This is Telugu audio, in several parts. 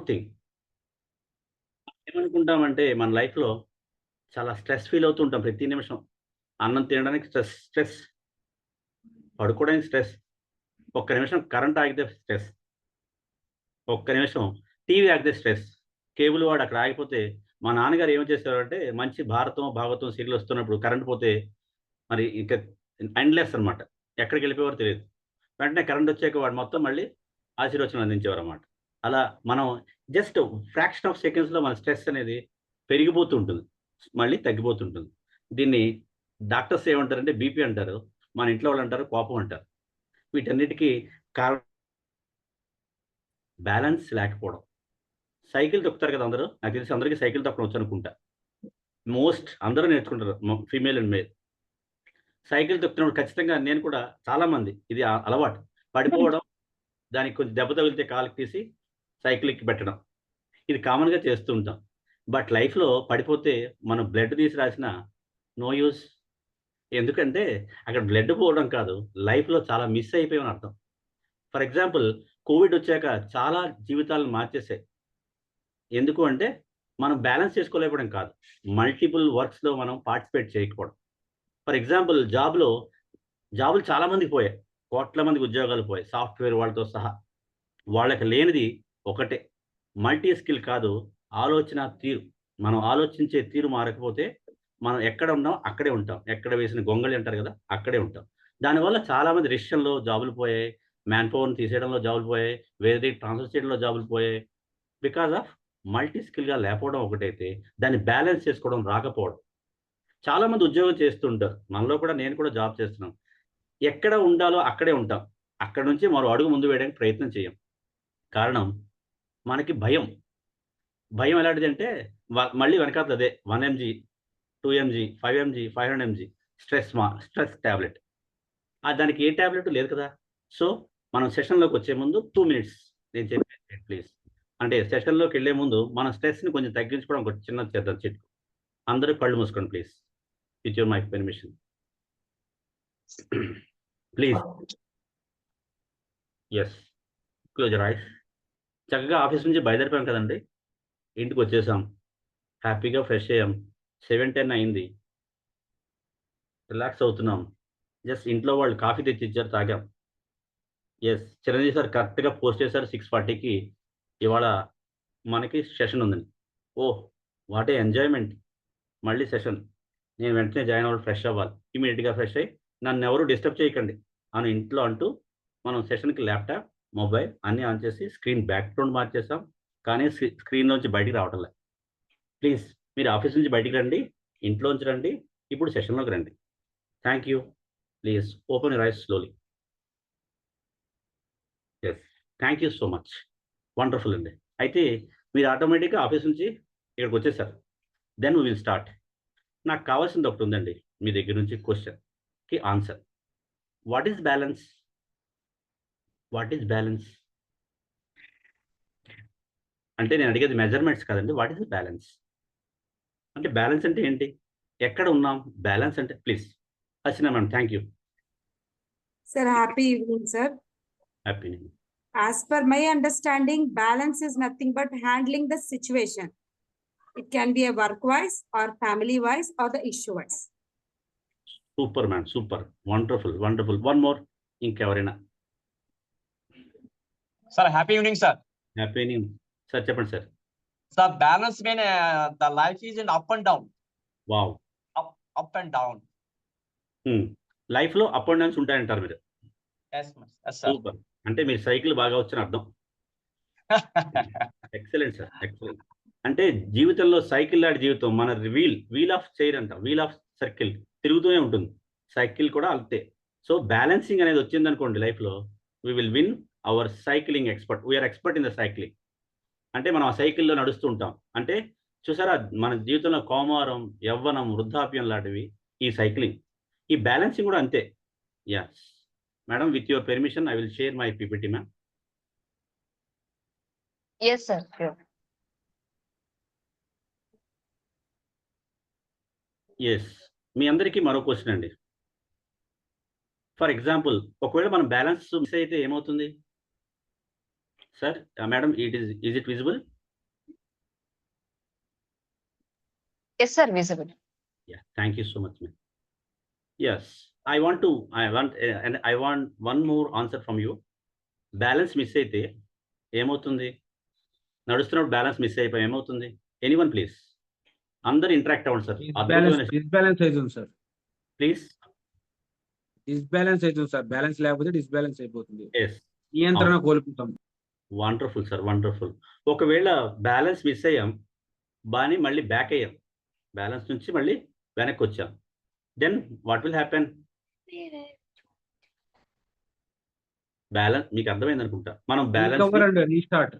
థింగ్, ఏమనుకుంటామంటే మన లైఫ్‌లో చాలా స్ట్రెస్ ఫీల్ అవుతూ ఉంటాం ప్రతి నిమిషం. అన్నం తినడానికి స్ట్రెస్, పడుకోవడానికి స్ట్రెస్, ఒక్క నిమిషం కరెంట్ ఆగితే స్ట్రెస్, ఒక్క నిమిషం టీవీ ఆగితే స్ట్రెస్. కేబుల్ వాడు అక్కడ ఆగిపోతే మా నాన్నగారు ఏమి చేసేవారంటే మంచి భారతం, భాగవతం సీరియల్ వస్తున్నప్పుడు కరెంట్ పోతే మరి ఇంక ఎండ్‌లెస్ అనమాట. ఎక్కడికెళ్ళిపోయారో తెలీదు. వెంటనే కరెంట్ వచ్చాక వాడు మొత్తం మళ్ళీ ఆశీర్వచనం అందించేవారన్నమాట. అలా మనం జస్ట్ ఫ్రాక్షన్ ఆఫ్ సెకండ్స్‌లో మన స్ట్రెస్ అనేది పెరిగిపోతూ ఉంటుంది. మళ్ళీ తగ్గిపోతుంటుంది. దీన్ని డాక్టర్స్ ఏమంటారంటే బీపీ అంటారు. మన ఇంట్లో వాళ్ళంటారు కోపం అంటారు. వీటన్నిటికి కారణం బ్యాలెన్స్ లేకపోవడం. సైకిల్ తొక్కుతారు కదా అందరూ. నాకు తెలిసి అందరికి సైకిల్ తొక్కడం వచ్చనుకుంటా. అందరూ నేర్చుకుంటారు. Female and male. సైకిల్ తొక్కుతున్నప్పుడు ఖచ్చితంగా నేను కూడా చాలా మంది ఇది అలవాటు. పడిపోవడం, దానికి కొంచెం దెబ్బ తగిలితే కాలుకి తీసి సైకిల్ ఎక్కి పెట్టడం. ఇది కామన్‌గా చేస్తూ ఉంటాం. బట్ లైఫ్‌లో పడిపోతే మనం బ్లడ్ తీసి రాసినా నో యూజ్. ఎందుకంటే అక్కడ బ్లడ్ పోవడం కాదు. లైఫ్‌లో చాలా మిస్ అయిపోయామని అర్థం. ఫర్ ఎగ్జాంపుల్ కోవిడ్ వచ్చాక చాలా జీవితాలను మార్చేసాయి. ఎందుకు అంటే మనం బ్యాలెన్స్ చేసుకోలేకపోవడం కాదు. మల్టిపుల్ వర్క్స్‌లో మనం పార్టిసిపేట్ చేయకపోవడం. ఫర్ ఎగ్జాంపుల్ జాబులు చాలా మందికి పోయాయి. కోట్ల మందికి ఉద్యోగాలు పోయాయి. సాఫ్ట్‌వేర్ వాళ్ళతో సహా. వాళ్ళకి లేనిది ఒకటే. మల్టీ స్కిల్ కాదు. ఆలోచన తీరు. మనం ఆలోచించే తీరు మారకపోతే మనం ఎక్కడ ఉన్నాం అక్కడే ఉంటాం. ఎక్కడ వేసిన గొంగళి అంటారు కదా! అక్కడే ఉంటాం. దానివల్ల చాలా మంది డెసిషన్‌లో జాబులు పోయాయి. మ్యాన్ పవర్‌ని తీసేయడంలో జాబులు పోయాయి. వేరే దగ్గరికి ట్రాన్స్‌ఫర్ చేయడంలో జాబులు పోయాయి. బికాస్ ఆఫ్ మల్టీ స్కిల్‌గా లేకపోవడం ఒకటైతే, దాన్ని బ్యాలెన్స్ చేసుకోవడం రాకపోవడం. చాలా మంది ఉద్యోగం చేస్తూ ఉంటారు. మనలో కూడా నేను కూడా జాబ్ చేస్తున్నాను. ఎక్కడ ఉండాలో అక్కడే ఉంటాం. అక్కడి నుంచి మరో అడుగు ముందు వేయడానికి ప్రయత్నం చేయం. కారణం మనకి భయం. భయం ఎలాంటిదంటే మళ్ళీ వెనకాతల అదే 1 MG, 2 MG, 5 MG, 500 MG stress tablet. దానికి ఏ టాబ్లెట్ లేదు కదా! సో, మనం సెషన్‌లోకొచ్చే ముందు 2 మినిట్స్ నేను చెప్పేది ప్లీజ్. అంటే సెషన్‌లోకెళ్ళే ముందు మన స్ట్రెస్‌ని కొంచెం తగ్గించుకోవడం ఒక చిన్నది చేద్దాం చిట్కా. అందరూ కళ్ళు మూసుకోండి please. With your my permission. Please. Yes. Close your eyes. చక్కగా ఆఫీస్ నుంచి బయలుదేరిపోయాం కదండీ! ఇంటికొచ్చేసాం. హ్యాపీగా ఫ్రెష్ అయ్యాం. 7, 10 అయింది. రిలాక్స్ అవుతున్నాం. జస్ట్ ఇంట్లో వాళ్ళు కాఫీ తెచ్చిచ్చారు తాగాం. యెస్. చిరంజీవి సార్ కరెక్ట్‌గా పోస్ట్ చేశారు 6:40కి ఇవాళ మనకి సెషన్ ఉందని. ఓహ్! What a enjoyment. మళ్ళీ సెషన్. నేను వెంటనే జాయిన్ అవ్వాలి, ఫ్రెష్ అవ్వాలి. ఇమ్మీడియేట్‌గా ఫ్రెష్ అయ్యి నన్నెవరు డిస్టర్బ్ చేయకండి అని ఇంట్లో అంటూ మనం సెషన్‌కి ల్యాప్‌టాప్, మొబైల్ అన్నీ ఆన్ చేసి స్క్రీన్ బ్యాక్‌గ్రౌండ్ మార్చేసాం. కానీ స్క్రీన్‌లోంచి బయటికి రావటంలే. ప్లీజ్ మీరు ఆఫీస్ నుంచి బయటికి రండి. ఇంట్లోంచి రండి. ఇప్పుడు సెషన్‌లోకి రండి. Thank you. Please open your eyes slowly. Yes. Thank you so much. Wonderful అండి. అయితే మీరు ఆటోమేటిక్‌గా ఆఫీస్ నుంచి ఇక్కడికొచ్చేసారు. Then we will start. నాకు కావాల్సింది ఒకటుందండి. మీ దగ్గర నుంచి క్వెషన్‌కి answer. What is balance? What is balance? అంటే నేను అడిగేది మెజర్‌మెంట్స్ కాదండి. What is balance? అంటే బ్యాలన్స్ అంటే ఏంటి? ఎక్కడ ఉన్నాం? బ్యాలన్స్ అంటే please. Haseena ma'am thank you. Sir, happy evening, sir. Happy new year. As per my understanding, balance is nothing but handling the situation. It can be a work-wise or family-wise or the issue-wise. Super ma'am. Super. Wonderful. Wonderful. One more ఇంకెవరైనా? Sir, happy evening, sir. Happy new sir చెప్పండి sir. Sir, balance mean the life is in up and down. Wow! Up and down. లైఫ్‌లో అప్ అండ్ డౌన్స్ ఉంటాయంటారు మీరు. Yes, yes, sir. సూపర్. అంటే మీరు సైకిల్ బాగా వచ్చని అర్థం. Excellent sir. ఎక్సలెంట్. అంటే జీవితంలో సైకిల్ లాంటి జీవితం మన వీల్ ఆఫ్ చైర్ అంటాం. వీల్ ఆఫ్ సర్కిల్ తిరుగుతూనే ఉంటుంది. సైకిల్ కూడా అంతే. సో, బ్యాలెన్సింగ్ అనేది వచ్చిందనుకోండి లైఫ్‌లో we will win our cycling expert. We are expert in the cycling. అంటే మనం ఆ సైకిల్‌లో నడుస్తూ ఉంటాం. అంటే చూసారా మన జీవితంలో కౌమారం, యవ్వనం, వృద్ధాప్యం లాంటివి ఈ సైక్లింగ్. ఈ బ్యాలెన్సింగ్ కూడా అంతే. Yes. Madam with your permission I will share my PPT ma'am. Yes, sir. Sure. Yes. మీ అందరికీ మరో క్వెషన్ అండి. ఫర్ ఎగ్జాంపుల్ ఒకవేళ మనం బ్యాలెన్స్ మిస్ అయితే ఏమవుతుంది? Sir madam is it visible? Yes, sir, visible. Yeah, thank you so much, ma'am. Yes, I want one more answer from you. Balance miss అయితే ఏమవుతుంది? నడుస్తున్నప్పుడు బ్యాలెన్స్ మిస్ అయిపోయి ఏమవుతుంది? ఎనీవన్ ప్లీజ్, అందరు ఇంటరాక్ట్ అవ్వండి సార్. డిస్బ్యాలెన్స్ అవుతుంది సార్. ప్లీజ్. డిస్బ్యాలెన్స్ అవుతుంది సార్. బ్యాలెన్స్ లేకపోతే డిస్బ్యాలెన్స్ అయిపోతుంది. ఎస్, నియంత్రణ కోల్పోతాం. Wonderful sir, wonderful. ఒకవేళ బ్యాలెన్స్ మిస్ అయ్యాం, బాని మళ్ళీ బ్యాక్ అయ్యాం, బ్యాలెన్స్ నుంచి మళ్ళీ వెనక్కి వచ్చాం, then what will happen? Balance మీకు అర్థమైంది అనుకుంటా. మనం balance restart.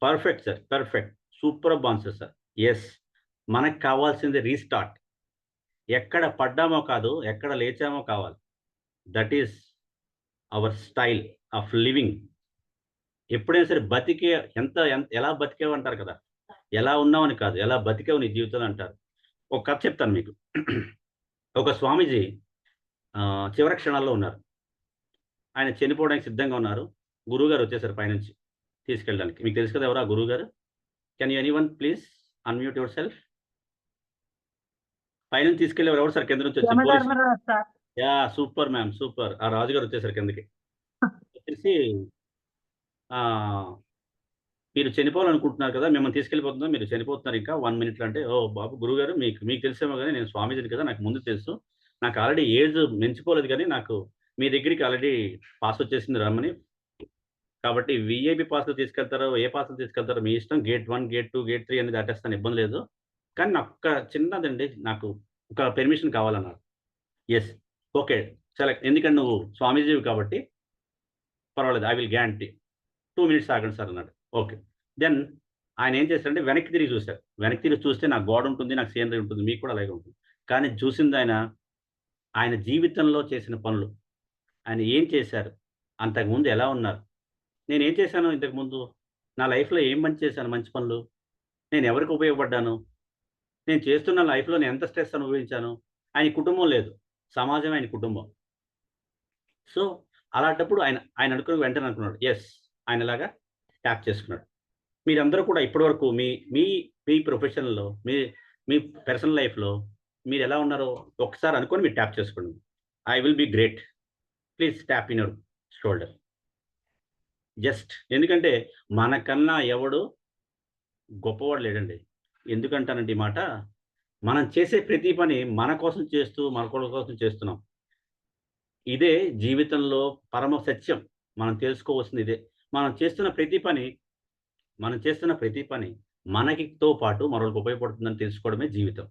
Perfect sir, perfect, super answer sir. Yes, మనకు కావాల్సింది రీస్టార్ట్. ఎక్కడ పడ్డామో కాదు, ఎక్కడ లేచామో కావాలి. That is our style of living. ఎప్పుడైనా సరే బతికే ఎలా బతికేవంటారు కదా, ఎలా ఉన్నామని కాదు, ఎలా బతికేవు నీ జీవితం అంటారు. ఒక కథ చెప్తాను మీకు. ఒక స్వామీజీ చివరి క్షణాల్లో ఉన్నారు. ఆయన చనిపోవడానికి సిద్ధంగా ఉన్నారు. గురువుగారు వచ్చేసారు పైనుంచి తీసుకెళ్ళడానికి. మీకు తెలుసు కదా ఎవరు ఆ గురువుగారు? Can you anyone please unmute your self? పైనుంచి తీసుకెళ్ళేవారు ఎవరు సార్? కింద నుంచి వచ్చి. Yeah, super ma'am, super. ఆ రాజుగారు వచ్చేసారు కిందకి. వచ్చేసి మీరు చనిపోవాలనుకుంటున్నారు కదా, మిమ్మల్ని తీసుకెళ్ళిపోతుందా, మీరు చనిపోతున్నారు ఇంకా 1 minute అంటే, ఓ బాబు గురువుగారు, మీకు తెలిసేమో కానీ నేను స్వామీజీని కదా, నాకు ముందు తెలుసు, నాకు ఆల్రెడీ ఏజ్ మించిపోలేదు, కానీ నాకు మీ దగ్గరికి ఆల్రెడీ పాస్ వచ్చేసింది రమ్మని. కాబట్టి విఐపి పాస్లు తీసుకెళ్తారో ఏ పాస్లు తీసుకెళ్తారో మీ ఇష్టం. గేట్ 1, గేట్ 2, గేట్ 3 అని దాటేస్తాను, ఇబ్బంది లేదు. కానీ నాకు ఒక చిన్నదండి, నాకు ఒక పెర్మిషన్ కావాలన్నారు. ఎస్, ఓకే సెలెక్ట్, ఎందుకంటే నువ్వు స్వామీజీవి కాబట్టి పర్వాలేదు, ఐ విల్ గ్యారంటీ 2 minutes ఆగండి సార్ అన్నాడు. ఓకే, దెన్ ఆయన ఏం చేశారంటే వెనక్కి తిరిగి చూశారు. వెనక్కి తిరిగి చూస్తే నాకు గోడ ఉంటుంది, నాకు సీనరీ ఉంటుంది, మీకు కూడా అలాగే ఉంటుంది. కానీ చూసింది ఆయన జీవితంలో చేసిన పనులు, ఆయన ఏం చేశారు, అంతకుముందు ఎలా ఉన్నారు, నేను ఏం చేశాను ఇంతకుముందు, నా లైఫ్లో ఏం మంచి చేశాను, మంచి పనులు, నేను ఎవరికి ఉపయోగపడ్డాను, నేను చేస్తున్న లైఫ్లో నేను ఎంత స్ట్రెస్ అనుభవించాను. ఆయన కుటుంబం లేదు, సమాజం ఆయన కుటుంబం. సో అలాంటప్పుడు ఆయన అనుకుని వెంటనే అనుకున్నాడు, ఎస్, ఆయనలాగా ట్యాప్ చేసుకున్నాడు. మీరందరూ కూడా ఇప్పటివరకు మీ ప్రొఫెషన్లో, మీ పర్సనల్ లైఫ్లో మీరు ఎలా ఉన్నారో ఒకసారి అనుకొని మీరు ట్యాప్ చేసుకోండి. I will be great, please tap in your shoulder. Just ఎందుకంటే మనకన్నా ఎవడు గొప్పవాడు లేడండి. ఎందుకంటానంటే ఈ మాట, మనం చేసే ప్రతి పని మన కోసం చేస్తూ, మన కోసం చేస్తున్నాం. ఇదే జీవితంలో పరమ సత్యం. మనం తెలుసుకోవాల్సింది ఇదే. మనం చేస్తున్న ప్రతి పని మనకితో పాటు మరొకరికి ఉపయోగపడుతుందని తెలుసుకోవడమే జీవితం.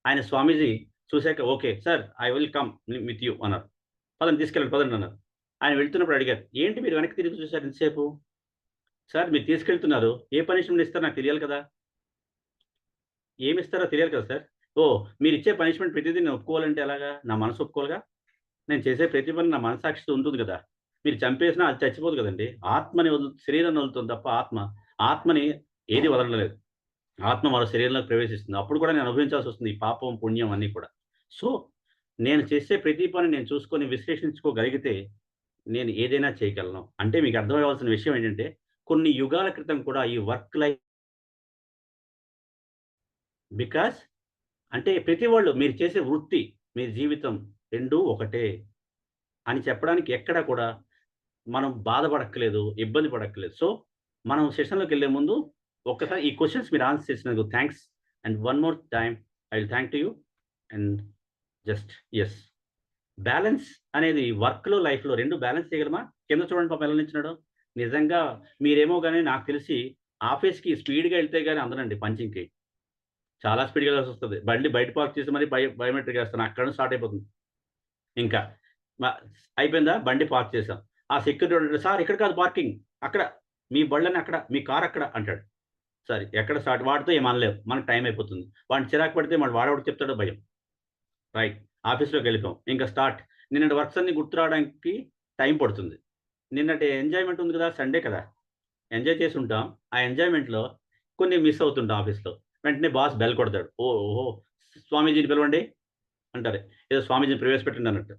ఆయన స్వామీజీ చూశాక, okay sir, I will come with you అన్నారు. పదండి తీసుకెళ్ళండి, పదండి అన్నారు. ఆయన వెళ్తున్నప్పుడు అడిగారు, ఏంటి మీరు వెనక్కి తిరిగి చూశారు ఇంతసేపు? సార్ మీరు తీసుకెళ్తున్నారు, ఏ పనిష్మెంట్ ఇస్తారో నాకు తెలియాలి కదా, ఏమి ఇస్తారో తెలియాలి కదా సార్. ఓ, మీరు ఇచ్చే పనిష్మెంట్ ప్రతిదీ నేను ఒప్పుకోవాలంటే ఎలాగా? నా మనసు ఒప్పుకోవాలిగా. నేను చేసే ప్రతి పని నా మనసాక్షితో ఉంటుంది కదా. మీరు చంపేసినా అది చచ్చిపోదు కదండి. ఆత్మని శరీరాన్ని వదులుతుంది తప్ప ఆత్మని ఏది వదలలేదు. ఆత్మ మరో శరీరంలోకి ప్రవేశిస్తుంది. అప్పుడు కూడా నేను అనుభవించాల్సి వస్తుంది ఈ పాపం, పుణ్యం అన్నీ కూడా. సో నేను చేసే ప్రతి పని నేను చూసుకొని విశ్లేషించుకోగలిగితే నేను ఏదైనా చేయగలను. అంటే మీకు అర్థమయ్యాల్సిన విషయం ఏంటంటే, కొన్ని యుగాల క్రితం కూడా ఈ వర్క్ లైఫ్, బికాస్ అంటే ప్రతి వాళ్ళు మీరు చేసే వృత్తి, మీ జీవితం రెండూ ఒకటే అని చెప్పడానికి ఎక్కడా కూడా మనం బాధపడక్కలేదు, ఇబ్బంది పడక్కలేదు. సో మనం సెషన్లోకి వెళ్ళే ముందు ఒక్కసారి ఈ క్వశ్చన్స్ మీరు ఆన్సర్ చేసినందుకు thanks. And one more time I will thank to you. And just yes, balance అనేది వర్క్లో, లైఫ్లో రెండు బ్యాలెన్స్ చేయగలమా? కింద చూడండి పాపం ఎలా నిల్చున్నాడు. నిజంగా మీరేమో కానీ నాకు తెలిసి ఆఫీస్కి స్పీడ్గా వెళ్తే కానీ అందరండి పంచింగ్కి. చాలా స్పీడ్గా వెళ్ళాల్సి వస్తుంది. బండి బయట పార్క్ చేసి మరి బయోమెట్రిక్ వేస్తాను, అక్కడ స్టార్ట్ అయిపోతుంది. ఇంకా అయిపోయిందా, బండి పార్క్ చేసాం, ఆ సెక్యూరిటీ సార్ ఇక్కడ కాదు పార్కింగ్, అక్కడ మీ బళ్ళని అక్కడ, మీ కార్ అక్కడ అంటాడు. సరే ఎక్కడ స్టార్ట్, వాడితో ఏమనలేవు, మనకు టైం అయిపోతుంది. వాడిని చిరాకు పడితే మన వాడవాడు చెప్తాడో భయం. రైట్, ఆఫీస్లోకి వెళ్ళిపోయాం, ఇంకా స్టార్ట్. నిన్నటి వర్క్స్ అన్ని గుర్తు రావడానికి టైం పడుతుంది. నిన్నటి ఎంజాయ్మెంట్ ఉంది కదా, సండే కదా, ఎంజాయ్ చేసి ఉంటాం. ఆ ఎంజాయ్మెంట్లో కొన్ని మిస్ అవుతుంటాం. ఆఫీస్లో వెంటనే బాస్ బెల్ కొడతాడు. ఓహో స్వామీజీని పిలవండి అంటారు, ఏదో స్వామీజీని ప్రవేశపెట్టండి అన్నట్టు.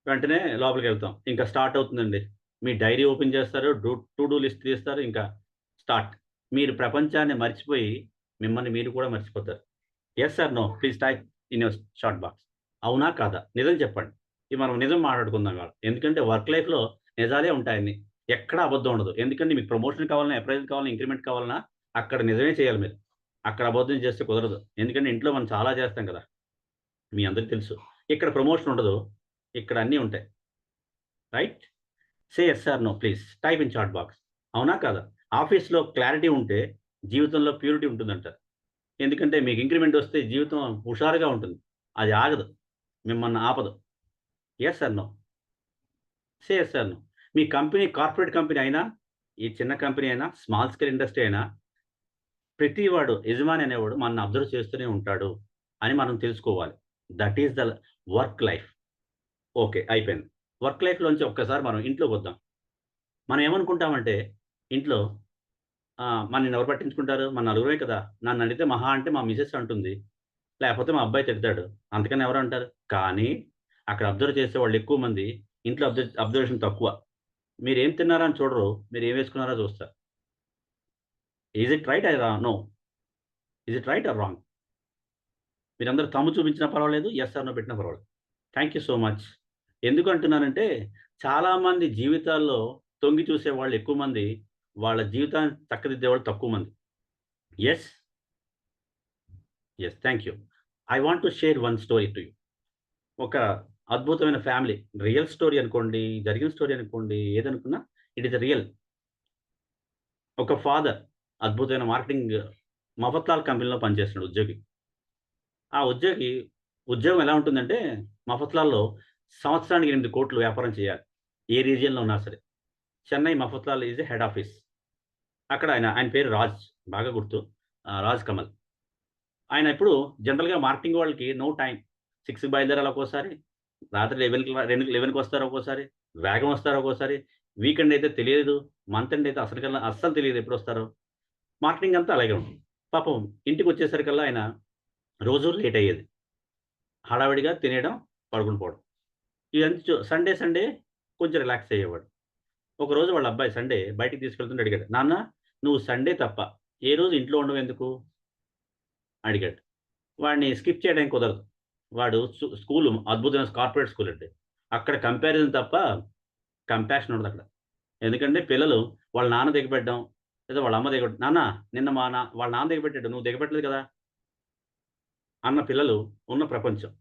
వెంటనే లోపలికి వెళ్తాం, ఇంకా స్టార్ట్ అవుతుందండి. మీ డైరీ ఓపెన్ చేస్తారు, టు డూ లిస్ట్ తీస్తారు, ఇంకా స్టార్ట్. మీరు ప్రపంచాన్ని మర్చిపోయి మిమ్మల్ని మీరు కూడా మర్చిపోతారు. Yes or no please type in your short box. అవునా కాదా నిజం చెప్పండి. ఇది మనం నిజం మాట్లాడుకుందాం కాదు, ఎందుకంటే వర్క్ లైఫ్లో నిజాలే ఉంటాయని, ఎక్కడ అబద్ధం ఉండదు. ఎందుకంటే మీకు ప్రమోషన్ కావాలన్నా, అప్రైజల్ కావాలన్నా, ఇంక్రిమెంట్ కావాలన్నా అక్కడ నిజమే చేయాలి మీరు. అక్కడ అబద్ధం చేస్తే కుదరదు. ఎందుకంటే ఇంట్లో మనం చాలా చేస్తాం కదా, మీ అందరికీ తెలుసు. ఇక్కడ ప్రమోషన్ ఉండదు, ఇక్కడ అన్నీ ఉంటాయి. Right? Say yes or no please type in chat box. అవునా కాదా? ఆఫీస్లో క్లారిటీ ఉంటే జీవితంలో ప్యూరిటీ ఉంటుందంటారు. ఎందుకంటే మీకు ఇంక్రిమెంట్ వస్తే జీవితం హుషారుగా ఉంటుంది, అది ఆగదు, మిమ్మల్ని ఆపదు. Yes or no? Say yes or no. మీ కంపెనీ కార్పొరేట్ కంపెనీ అయినా, ఈ చిన్న కంపెనీ అయినా, స్మాల్ స్కేల్ ఇండస్ట్రీ అయినా, ప్రతి వాడు యజమాని అనేవాడు మనల్ని అబ్జర్వ్ చేస్తూనే ఉంటాడు అని మనం తెలుసుకోవాలి. That is the work life. Okay, అయిపోయింది. వర్క్ లైఫ్లోంచి ఒక్కసారి మనం ఇంట్లోకి వద్దాం. మనం ఏమనుకుంటామంటే ఇంట్లో మనల్ని ఎవరు పట్టించుకుంటారు, మన నలుగురే కదా, నన్ను అడిగితే మహా అంటే మా మిసెస్ అంటుంది, లేకపోతే మా అబ్బాయి తిడతాడు, అంతకని ఎవరు అంటారు. కానీ అక్కడ అబ్జర్వ్ చేసే వాళ్ళు ఎక్కువ మంది, ఇంట్లో అబ్జర్వేషన్ తక్కువ. మీరు ఏం తిన్నారా అని చూడరు, మీరు ఏం వేసుకున్నారో చూస్తారు. Is it right or no? Is it right or wrong? మీరందరూ తమ్ము చూపించినా పర్వాలేదు, ఎస్ ఆర్ నో పెట్టినా పర్వాలేదు. Thank you so much. ఎందుకు అంటున్నానంటే చాలామంది జీవితాల్లో తొంగి చూసే వాళ్ళు ఎక్కువ మంది, వాళ్ళ జీవితాన్ని చక్కదిద్దే వాళ్ళు తక్కువ మంది. Yes yes, thank you. I want to share one story to you. ఒక అద్భుతమైన ఫ్యామిలీ, రియల్ స్టోరీ అనుకోండి, జరిగిన స్టోరీ అనుకోండి, ఏదనుకున్నా ఇట్ ఈస్ రియల్. ఒక ఫాదర్ అద్భుతమైన మార్కెటింగ్ మఫత్లాల్ కంపెనీలో పనిచేస్తున్నాడు ఉద్యోగి. ఆ ఉద్యోగం ఎలా ఉంటుందంటే, మఫత్లాల్లో సంవత్సరానికి 8 కోట్లు వ్యాపారం చేయాలి, ఏ రీజియన్లో ఉన్నా సరే. Chennai Mafatlal is a head office. అక్కడ ఆయన పేరు రాజ్, బాగా గుర్తు, రాజ్ కమల్. ఆయన ఇప్పుడు జనరల్గా మార్కెటింగ్ వాళ్ళకి నో టైం. 6కి బయలుదేరాలి ఒక్కోసారి, రాత్రి 11కి వస్తారు ఒక్కోసారి, వేగం వస్తారు ఒక్కోసారి, వీకెండ్ అయితే తెలియదు, మంత్ ఎండ్ అయితే అస్సలు తెలియదు ఎప్పుడు వస్తారో. మార్కెటింగ్ అంతా అలాగే ఉంటుంది. పాపం ఇంటికి వచ్చేసరికల్లా ఆయన రోజు లేట్ అయ్యేది. హడావిడిగా తినేయడం, పడుకుని పోవడం. ఇదంతా సండే కొంచెం రిలాక్స్ అయ్యేవాడు. ఒకరోజు వాళ్ళ అబ్బాయి సండే బయటికి తీసుకెళ్తుంటే అడిగాడు, నాన్న నువ్వు సండే తప్ప ఏ రోజు ఇంట్లో ఉండవు ఎందుకు అడిగాడు. వాడిని స్కిప్ చేయడానికి కుదరదు. వాడు స్కూలు అద్భుతమైన కార్పొరేట్ స్కూల్ అంటే, అక్కడ కంపారిజన్ తప్ప కంపాషన్ ఉండదు అక్కడ. ఎందుకంటే పిల్లలు వాళ్ళ నాన్న దిగబెట్టడం, లేదా వాళ్ళ అమ్మ దిగబెట్ట, నాన్న నిన్న వాళ్ళ నాన్న దిగబెట్టాడు, నువ్వు దిగబెట్టలేదు కదా అన్న పిల్లలు ఉన్న ప్రపంచం.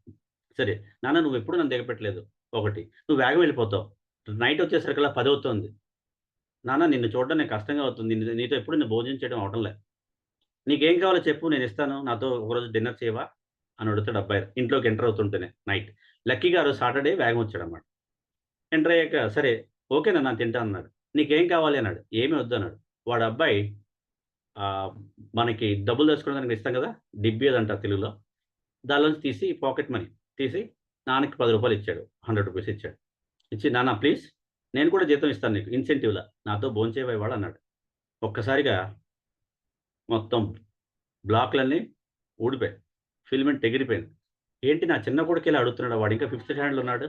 సరే నాన్న నువ్వు ఎప్పుడు నన్ను దిగబెట్టలేదు, ఒకటి నువ్వు వేగం వెళ్ళిపోతావు, నైట్ వచ్చేసరికల్లా 10 అవుతుంది, నాన్న నిన్ను చూడడం నాకు కష్టంగా అవుతుంది, నీతో ఎప్పుడు నేను భోజనం చేయడం అవటంలే, నీకేం కావాలో చెప్పు నేను ఇస్తాను, నాతో ఒకరోజు డిన్నర్ చేయవా అని అడుగుతాడు అబ్బాయి ఇంట్లోకి ఎంటర్ అవుతుంటేనే నైట్. లక్కీ గారు సాటర్డే వేగం వచ్చాడన్నమాట. ఎంటర్ అయ్యాక సరే ఓకేనా నేను తింటాను అన్నాడు. నీకేం కావాలి అన్నాడు. ఏమీ వద్దు అన్నాడు. వాడు అబ్బాయి మనకి డబ్బులు తెచ్చుకోవడానికి ఇస్తాం కదా, డిబ్బీ అది అంటారు తెలుగులో, దానిలోంచి తీసి పాకెట్ మనీ తీసి నాన్నకి 10 రూపాయలు ఇచ్చాడు, 100 రూపీస్ ఇచ్చాడు. ఇచ్చి నాన్న ప్లీజ్ నేను కూడా జీతం ఇస్తాను నీకు ఇన్సెంటివ్లా, నాతో భోంచేవాడు అన్నాడు. ఒక్కసారిగా మొత్తం బ్లాక్లన్నీ ఊడిపోయాయి, ఫిల్మెంట్ ఎగిరిపోయింది. ఏంటి నా చిన్న కొడుకు ఇలా అడుగుతున్నాడు, వాడు ఇంకా 5th స్టాండర్డ్లో ఉన్నాడు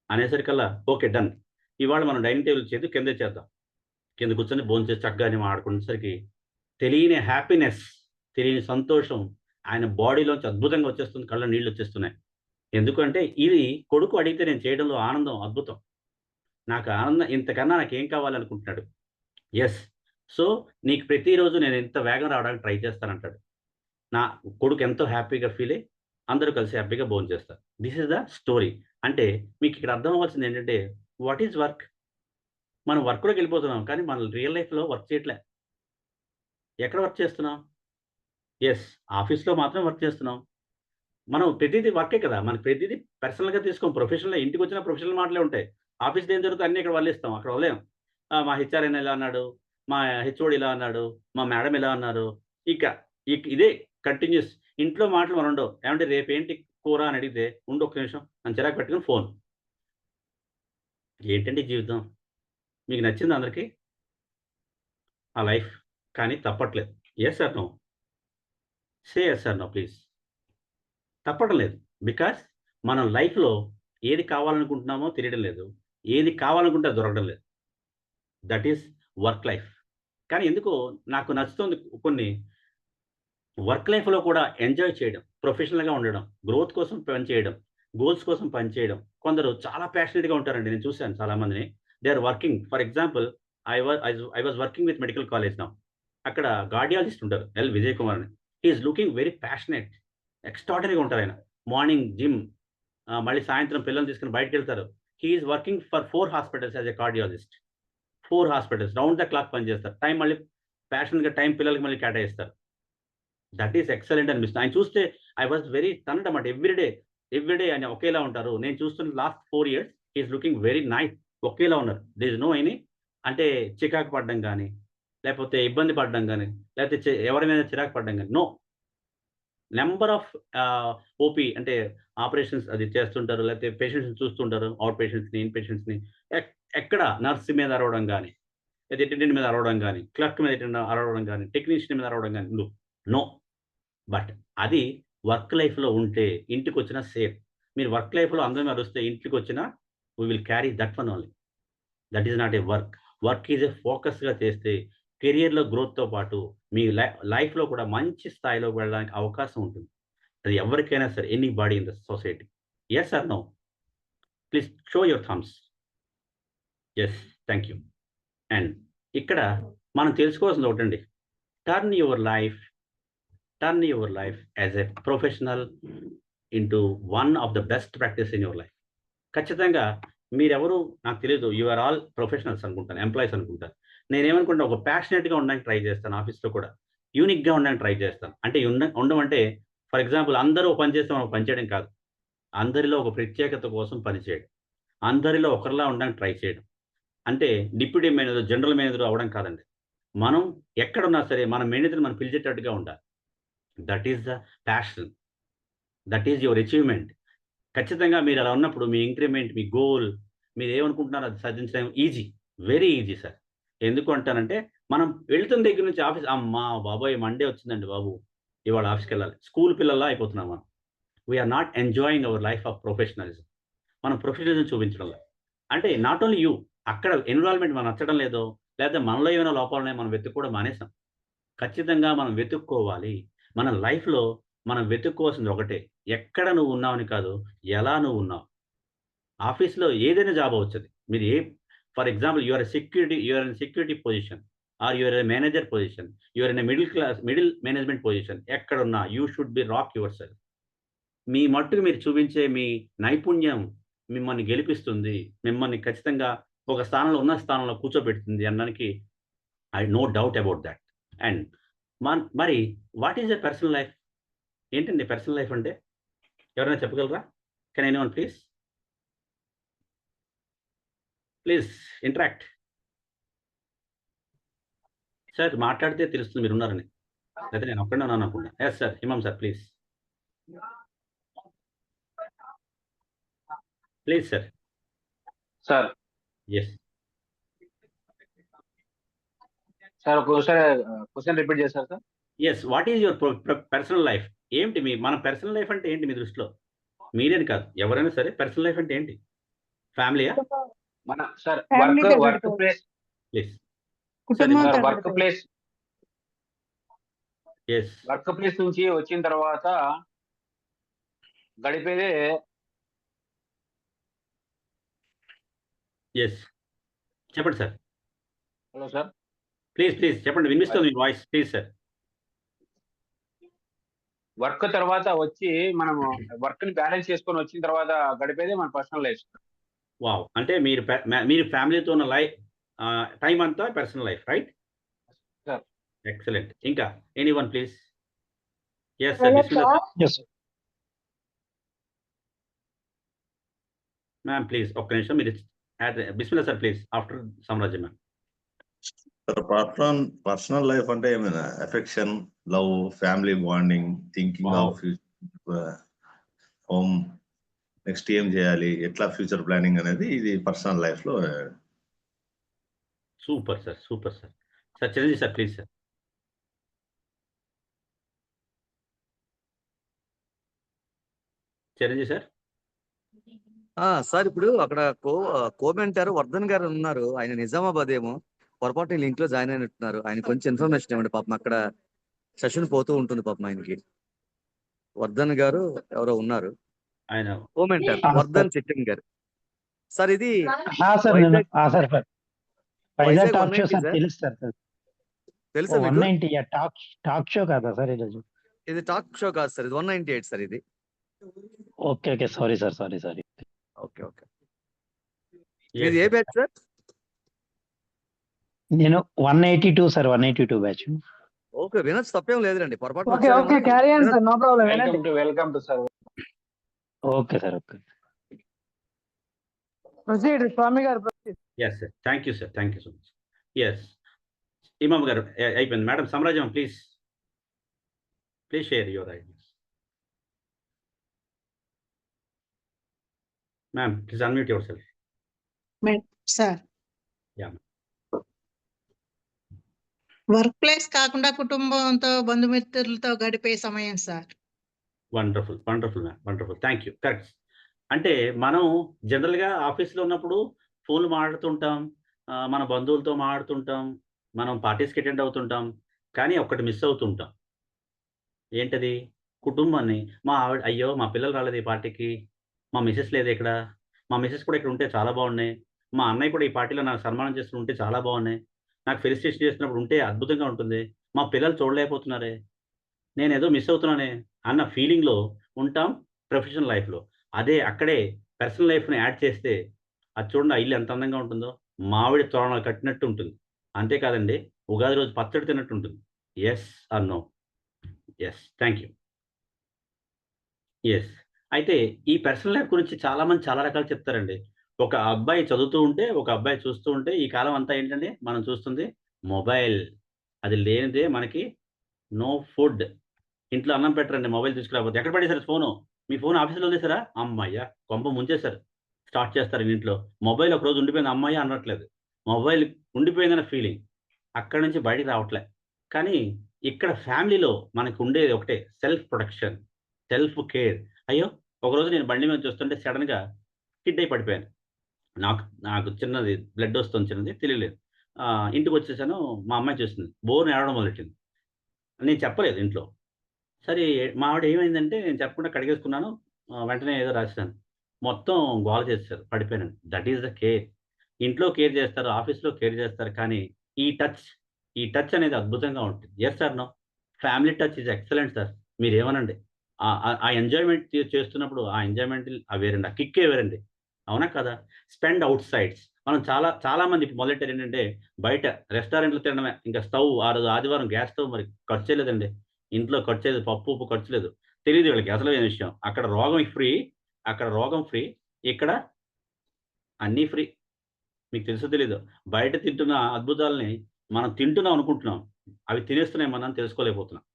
అనేసరికల్లా ఓకే డన్, ఇవాళ మనం డైనింగ్ టేబుల్ చేసి కింద చేద్దాం, కింద కూర్చొని భోంచేసి చక్కగానే ఆడుకునేసరికి తెలియని హ్యాపీనెస్, తెలియని సంతోషం ఆయన బాడీలోంచి అద్భుతంగా వచ్చేస్తుంది, కళ్ళ నీళ్ళు వచ్చేస్తున్నాయి. ఎందుకంటే ఇది కొడుకు అడిగితే నేను చేయడంలో ఆనందం అద్భుతం, నాకు ఆనందం ఇంతకన్నా నాకేం కావాలనుకుంటున్నాడు. ఎస్, సో నీకు ప్రతిరోజు నేను ఇంత వేగం రావడానికి ట్రై చేస్తానంటాడు. నా కొడుకు ఎంతో హ్యాపీగా ఫీల్ అయ్యి అందరూ కలిసి హ్యాపీగా భోంచేస్తారు. This is the story. అంటే మీకు ఇక్కడ అర్థం అవ్వాల్సింది ఏంటంటే వాట్ ఈజ్ వర్క్. మనం వర్క్లోకి వెళ్ళిపోతున్నాం, కానీ మన రియల్ లైఫ్లో వర్క్ చేయట్లే. ఎక్కడ వర్క్ చేస్తున్నాం? ఎస్, ఆఫీస్లో మాత్రం వర్క్ చేస్తున్నాం. మనం ప్రతిదీ వర్కే కదా, మనకి ప్రతిదీ పర్సనల్గా తీసుకోం, ప్రొఫెషనల్. ఇంటికి వచ్చిన ప్రొఫెషనల్ మాటలే ఉంటాయి. ఆఫీస్లో ఏం జరుగుతుంది అన్నీ ఇక్కడ వదిలేస్తాం, అక్కడ వదిలేం. మా హెచ్ఆర్ ఇలా అన్నాడు, మా హెచ్ఓడి ఇలా అన్నాడు, మా మేడం ఇలా అన్నారు, ఇదే కంటిన్యూస్. ఇంట్లో మాటలు మనం ఉండవు. ఏమంటే రేపు ఏంటి కూర అని అడిగితే ఉండు ఒక్క నిమిషం అని చిరాకు పెట్టుకుని ఫోన్. ఏంటండి జీవితం? మీకు నచ్చింది అందరికీ ఆ లైఫ్, కానీ తప్పట్లేదు. Yes or no? Say yes or no please. తప్పడం లేదు, బికాస్ మనం లైఫ్లో ఏది కావాలనుకుంటున్నామో తెలియడం లేదు, ఏది కావాలనుకుంటే దొరకడం లేదు. That is work life. కానీ ఎందుకో నాకు నచ్చుతుంది కొన్ని వర్క్ లైఫ్లో కూడా ఎంజాయ్ చేయడం, ప్రొఫెషనల్గా ఉండడం, గ్రోత్ కోసం పనిచేయడం, గోల్స్ కోసం పనిచేయడం. కొందరు చాలా ప్యాషనెట్గా ఉంటారండి. నేను చూశాను చాలా మందిని. They are working. For example, I was working with medical college now. అక్కడ కార్డియాలజిస్ట్ ఉంటారు, ఎల్ విజయ్ కుమార్ అని. He is looking very passionate. ఎక్స్ట్రాడనరీగా ఉంటారు ఆయన. మార్నింగ్ జిమ్, మళ్ళీ సాయంత్రం పిల్లల్ని తీసుకుని బయటకు వెళ్తారు. He's working for 4 hospitals as a cardiologist. 4 hospitals round the clock పనిచేస్తారు. టైం మళ్ళీ ప్యాషన్గా టైం పిల్లలకి మళ్ళీ కేటాయిస్తారు. దట్ ఈస్ ఎక్సలెంట్ అనిపిస్తుంది. ఆయన చూస్తే ఐ వాజ్ వెరీ టన్డ్ అన్నమాట. ఎవ్రీడే ఆయన ఒకేలా ఉంటారు. నేను చూస్తున్న last 4 years he's looking very nice. ఒకేలా ఉన్నారు. దేర్ ఇస్ నో ఎనీ అంటే చికాకు పడడం కానీ, లేకపోతే ఇబ్బంది పడడం కానీ, లేకపోతే ఎవరి మీద చిరాకు పడడం కానీ, నో. నెంబర్ ఆఫ్ ఓపీ అంటే ఆపరేషన్స్ అది చేస్తుంటారు, లేకపోతే పేషెంట్స్ని చూస్తుంటారు, అవుట్ పేషెంట్స్ని, ఇన్ పేషెంట్స్ని. ఎక్కడ నర్స్ మీద అరవడం కానీ, లేదా అటెండెంట్ మీద అరవడం కానీ, క్లర్క్ మీద అరవడం కానీ, టెక్నీషియన్ మీద అరవడం కానీ, నో. బట్ అది వర్క్ లైఫ్లో ఉంటే ఇంటికి వచ్చినా సేఫ్. మీరు వర్క్ లైఫ్లో అందరం అరుస్తే ఇంటికి వచ్చినా we will carry that one only. That is not a work. Work is a ఫోకస్గా చేస్తే కెరియర్లో గ్రోత్తో పాటు మీ లైఫ్లో కూడా మంచి స్థాయిలో వెళ్ళడానికి అవకాశం ఉంటుంది. అది ఎవరికైనా సరే, anybody in the society. Yes or no? Please show your thumbs. Yes, thank you. And ఇక్కడ మనం తెలుసుకోవాల్సింది ఒకటండి. Turn your life as a professional into one of the best practice in your life. ఖచ్చితంగా మీరెవరు నాకు తెలియదు. యు ఆర్ ఆల్ ప్రొఫెషనల్స్ అనుకుంటాను, ఎంప్లాయీస్ అనుకుంటాను. నేనేమనుకుంటా, ఒక ప్యాషనెట్గా ఉండడానికి ట్రై చేస్తాను. ఆఫీస్లో కూడా యూనిక్గా ఉండడానికి ట్రై చేస్తాను. అంటే ఉండమంటే ఫర్ ఎగ్జాంపుల్ అందరూ పని చేస్తే మనం పని చేయడం కాదు. అందరిలో ఒక ప్రత్యేకత కోసం పనిచేయడం, అందరిలో ఒకరిలా ఉండడానికి ట్రై చేయడం. అంటే డిప్యూటీ మేనేజర్, జనరల్ మేనేజర్ అవ్వడం కాదండి. మనం ఎక్కడున్నా సరే మన మేనేజర్ని మనం పిలిచేటట్టుగా ఉండాలి. That is the passion. That is your achievement. ఖచ్చితంగా మీరు అలా ఉన్నప్పుడు మీ ఇంక్రిమెంట్, మీ గోల్, మీరు ఏమనుకుంటున్నారో అది సాధించడం ఈజీ, వెరీ ఈజీ సార్. ఎందుకు అంటానంటే, మనం వెళ్తున్న దగ్గర నుంచి ఆఫీస్, అమ్మా బాబోయ్ మండే వచ్చిందండి బాబు, ఇవాళ ఆఫీస్కి వెళ్ళాలి, స్కూల్ పిల్లల్లా అయిపోతున్నాం మనం. We're not enjoying our life of professionalism. మనం ప్రొఫెషనలిజం చూపించడంలో అంటే నాట్ ఓన్లీ యూ, అక్కడ ఎన్విరాన్మెంట్ మనం నచ్చడం లేదో, లేదా మనలో ఏమైనా లోపాలున్నాయో మనం వెతుక్కోవడం మానేసాం. ఖచ్చితంగా మనం వెతుక్కోవాలి. మన లైఫ్లో మనం వెతుక్కోవాల్సింది ఒకటే, ఎక్కడ నువ్వు ఉన్నావని కాదు, ఎలా నువ్వు ఉన్నావు. ఆఫీస్లో ఏదైనా జాబ్ అవ్వచ్చది. మీరు for example you are in security position, or you are a manager position, you are in a middle management position. ఎక్కడున్నా you should be rock your self. మీ మట్టుకు మీరు చూపించే మీ నైపుణ్యం మిమ్మల్ని గెలిపిస్తుంది, మిమ్మల్ని ఖచ్చితంగా ఒక స్థానంలో, ఉన్న స్థానంలో కూర్చోబెడుతుంది అనడానికి I no doubt about that. And మరి what is a personal life? ఏంటండి పర్సనల్ లైఫ్ అంటే? ఎవరైనా చెప్పగలరా? Can anyone please interact. Sir మాట్లాడితే తెలుస్తుంది మీరు ఉన్నారని, అయితే నేను ఒక్కడే ఉన్నాను అనుకుంటా. Yes sir, Imam sir please sir. Sir yes sir, question repeat చేస్తారు సార్. Yes, what is your personal life? ఏంటి మన పర్సనల్ లైఫ్ అంటే ఏంటి మీ దృష్టిలో? మీరేని కాదు, ఎవరైనా సరే పర్సనల్ లైఫ్ అంటే ఏంటి? ఫ్యామిలీయా? మన sir Family work place, please. కుటుంబంతో work place yes, work place నుంచి వచ్చిన తర్వాత గడిపేదే. ఎస్, చెప్పండి సార్. హలో సార్, ప్లీజ్ చెప్పండి, వినిపిస్తుంది మీ వాయిస్. Please sir. వర్క్ తర్వాత వచ్చి మనం వర్క్ ని బ్యాలెన్స్ చేసుకొని వచ్చిన తర్వాత గడిపేదే మన పర్సనల్ లైఫ్. వావ్, అంటే మీరు ఫ్యామిలీతో ఉన్న టైం అంతా personal life, right? Sir excellent. ఇంకా anyone please? Yes sir, Bismillah sir. Ma'am please ఒక్క నిమిషం, మీరు Bismillah sir please, after Samrajyam ma'am. Personal life అంటే ఏమైనా affection, love, family bonding, thinking of home, next ఏం చేయాలి, ఎట్లా ఫ్యూచర్ ప్లానింగ్ అనేది ఇది పర్సనల్ లైఫ్ లో. Super sir. Sir Chiranjeevi sir please sir. Chiranjeevi sir. Sir ఇప్పుడు అక్కడ కోమెంటారు వర్ధన్ గారు ఉన్నారు, ఆయన నిజామాబాద్ ఏమో పొరపాటు లింక్ లో జాయిన్ అయినట్టున్నారు. ఆయన కొంచెం ఇన్ఫర్మేషన్ ఇవ్వండి పాపం. అక్కడ సెషన్ పోతూ ఉంటుంది పాపం ఆయనకి. వర్ధన్ గారు ఎవరో ఉన్నారు, ఆయన కోమెంటారు వర్ధన్ చిట్టన్ గారు. సార్ ఇది సార్ నేను Vizag sir Vizag Vizag talk show 190 sir sir. తెలుసు సార్ తెలుసా మీకు? 190 టాక్ షో కదా సార్ ఈరోజు? ఇది టాక్ షో కాదు సార్, ఇది 198 సార్ ఇది. ఓకే సారీ సార్ ఓకే ఇది ఏ బ్యాచ్ సార్? నేను 182 సార్, 182 బ్యాచ్. ఓకే, వినొచ్చు, తప్పేం లేదురండి. పొరపాటు okay carry on sir, no problem. Welcome to sir. Okay sir, okay. Proceed Swami గారు, proceed. Yes sir, thank you sir, thank you so much. Yes Imam గారు అయిపోయింది. Madam Samrajyam please share your ideas. Ma'am please unmute yourself. Sir, Yeah. Workplace కాకుండా కుటుంబంతో బంధుమిత్రులతో గడిపే సమయం sir. Wonderful ma'am, wonderful, thank you. Correct. అంటే మనం జనరల్గా ఆఫీస్లో ఉన్నప్పుడు ఫోన్లు మాట్లాడుతుంటాం, మన బంధువులతో మాట్లాడుతుంటాం, మనం పార్టీస్కి అటెండ్ అవుతుంటాం, కానీ ఒక్కటి మిస్ అవుతుంటాం. ఏంటది? కుటుంబాన్ని. మా ఆవిడ, అయ్యో మా పిల్లలు రాలేదు ఈ పార్టీకి, మా మిసెస్ లేదు ఇక్కడ, మా మిసెస్ కూడా ఇక్కడ ఉంటే చాలా బాగున్నాయి, మా అన్నయ్య కూడా ఈ పార్టీలో నాకు సన్మానం చేస్తూ ఉంటే చాలా బాగున్నాయి, నాకు ఫెలిసిటేషన్ చేస్తున్నప్పుడు ఉంటే అద్భుతంగా ఉంటుంది, మా పిల్లలు చూడలేకపోతున్నారే, నేను ఏదో మిస్ అవుతున్నానే అన్న ఫీలింగ్లో ఉంటాం ప్రొఫెషనల్ లైఫ్లో. అదే అక్కడే పర్సనల్ లైఫ్ని యాడ్ చేస్తే అది చూడండి, ఆ ఇల్లు ఎంత అందంగా ఉంటుందో, మామిడి తోరణాలు కట్టినట్టు ఉంటుంది. అంతేకాదండి, ఉగాది రోజు పచ్చడి తిన్నట్టు ఉంటుంది. Yes or no? Yes, thank you. Yes. అయితే ఈ పర్సనల్ లైఫ్ గురించి చాలామంది చాలా రకాలు చెప్తారండి. ఒక అబ్బాయి చదువుతూ ఉంటే, ఒక అబ్బాయి చూస్తూ ఉంటే, ఈ కాలం అంతా ఏంటండి మనం చూస్తుంది మొబైల్. అది లేనిదే మనకి నో ఫుడ్. ఇంట్లో అన్నం పెట్టరండి మొబైల్ తీసుకురాకపోతే. ఎక్కడ పడేశారు ఫోను? మీ ఫోన్ ఆఫీస్లో వదిలేసారా? అమ్మయ్య కొంప ముంచేశారు. స్టార్ట్ చేస్తారు ఇంట్లో. మొబైల్ ఒక రోజు ఉండిపోయింది అమ్మయ్య అనట్లేదు, మొబైల్ ఉండిపోయిందన్న ఫీలింగ్. అక్కడి నుంచి బయటికి రావట్లే. కానీ ఇక్కడ ఫ్యామిలీలో మనకు ఉండేది ఒకటే, సెల్ఫ్ ప్రొటెక్షన్, సెల్ఫ్ కేర్. అయ్యో ఒకరోజు నేను బండి మీద చూస్తుంటే సడన్గా కిడ్ అయి పడిపోయాను. నాకు చిన్నది బ్లడ్ వస్తుంది, చిన్నది తెలియలేదు. ఇంటికి వచ్చేసాను, మా అమ్మాయి చూస్తుంది, బోర్ని ఏడవడం మొదలెట్టింది. నేను చెప్పలేదు ఇంట్లో. సరే మా ఆవిడ ఏమైందంటే, నేను చెప్పకుండా కడిగేసుకున్నాను, వెంటనే ఏదో రాశాను, మొత్తం గోల చేస్తారు, పడిపోయాను. That is the care. ఇంట్లో కేర్ చేస్తారు, ఆఫీస్లో కేర్ చేస్తారు, కానీ ఈ టచ్ అనేది అద్భుతంగా ఉంటుంది. Yes sir no? Family touch is excellent sir. మీరేమనండి? ఆ ఎంజాయ్మెంట్ చేస్తున్నప్పుడు ఆ ఎంజాయ్మెంట్ వేరండి, ఆ కిక్కే వేరండి. అవునా కదా? Spend out sides. మనం చాలా మంది ఇప్పుడు మొదలెట్టారు ఏంటంటే, బయట రెస్టారెంట్లు తినడమే. ఇంకా స్టవ్, ఆ రోజు ఆదివారం గ్యాస్ స్టవ్ మరి ఖర్చు చేయలేదండి, ఇంట్లో ఖర్చు చేయలేదు, పప్పు ఉప్పు ఖర్చు లేదు. తెలియదు వీళ్ళకి అసలు విషయం. అక్కడ రోగం ఫ్రీ, ఇక్కడ అన్నీ ఫ్రీ. మీకు తెలుసో తెలీదు, బయట తింటున్న అద్భుతాలని మనం తింటున్నాం అనుకుంటున్నాం, అవి తినేస్తున్నాయి మనం తెలుసుకోలేకపోతున్నాం.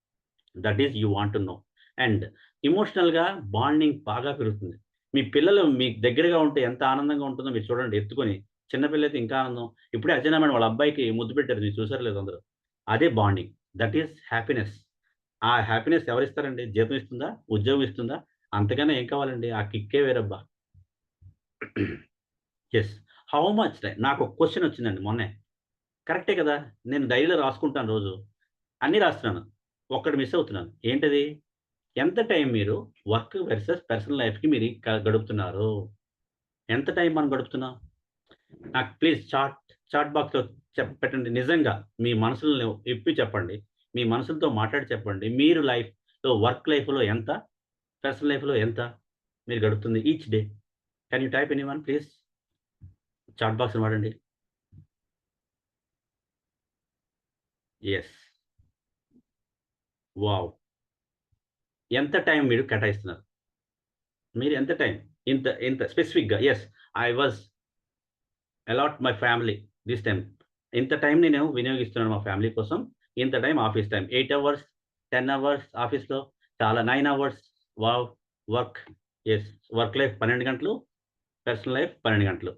That is you want to know. And ఇమోషనల్గా బాండింగ్ బాగా పెరుగుతుంది. మీ పిల్లలు మీకు దగ్గరగా ఉంటే ఎంత ఆనందంగా ఉంటుందో మీరు చూడండి. ఎత్తుకొని, చిన్నపిల్ల అయితే ఇంకా ఆనందం. ఇప్పుడే అర్చన మేడం వాళ్ళ అబ్బాయికి ముద్దు పెట్టారు, మీరు చూసారు లేదు అందరూ. అదే బాండింగ్, దట్ ఈస్ హ్యాపీనెస్. ఆ హ్యాపీనెస్ ఎవరిస్తారండి? జీతం ఇస్తుందా? ఉద్యోగం ఇస్తుందా? అంతకన్నా ఏం కావాలండి? ఆ కిక్కే వేరబ్బా. ఎస్. హౌ మచ్ నాకు ఒక క్వశ్చన్ వచ్చిందండి మొన్నే. కరెక్టే కదా, నేను డైరీలో రాసుకుంటాను, రోజు అన్నీ రాస్తున్నాను, ఒక్కటి మిస్ అవుతున్నాను. ఏంటది? ఎంత టైం మీరు వర్క్ వర్సెస్ పర్సనల్ లైఫ్కి మీరు గడుపుతున్నారు? ఎంత టైం మనం గడుపుతున్నాం? నాకు ప్లీజ్ చాట్ బాక్స్లో పెట్టండి. నిజంగా మీ మనసులను ఇప్పి చెప్పండి, మీ మనసులతో మాట్లాడి చెప్పండి. మీరు లైఫ్లో, వర్క్ లైఫ్లో ఎంత, పర్సనల్ లైఫ్లో ఎంత మీరు గడుపుతుంది each day? Can you type anyone please? Chat box వాడండి. Yes, wow. ఎంత టైం మీరు కేటాయిస్తున్నారు? మీరు ఎంత టైం? ఇంత స్పెసిఫిక్గా. Yes, I was allot my family this time. ఇంత టైం నేను వినియోగిస్తున్నాను మా ఫ్యామిలీ కోసం. ఇంత time office time, 8 hours, 10 hours ఆఫీస్లో, చాలా 9 hours. Wow. Work, yes, work life 12 గంటలు, పర్సనల్ లైఫ్ 12 గంటలు.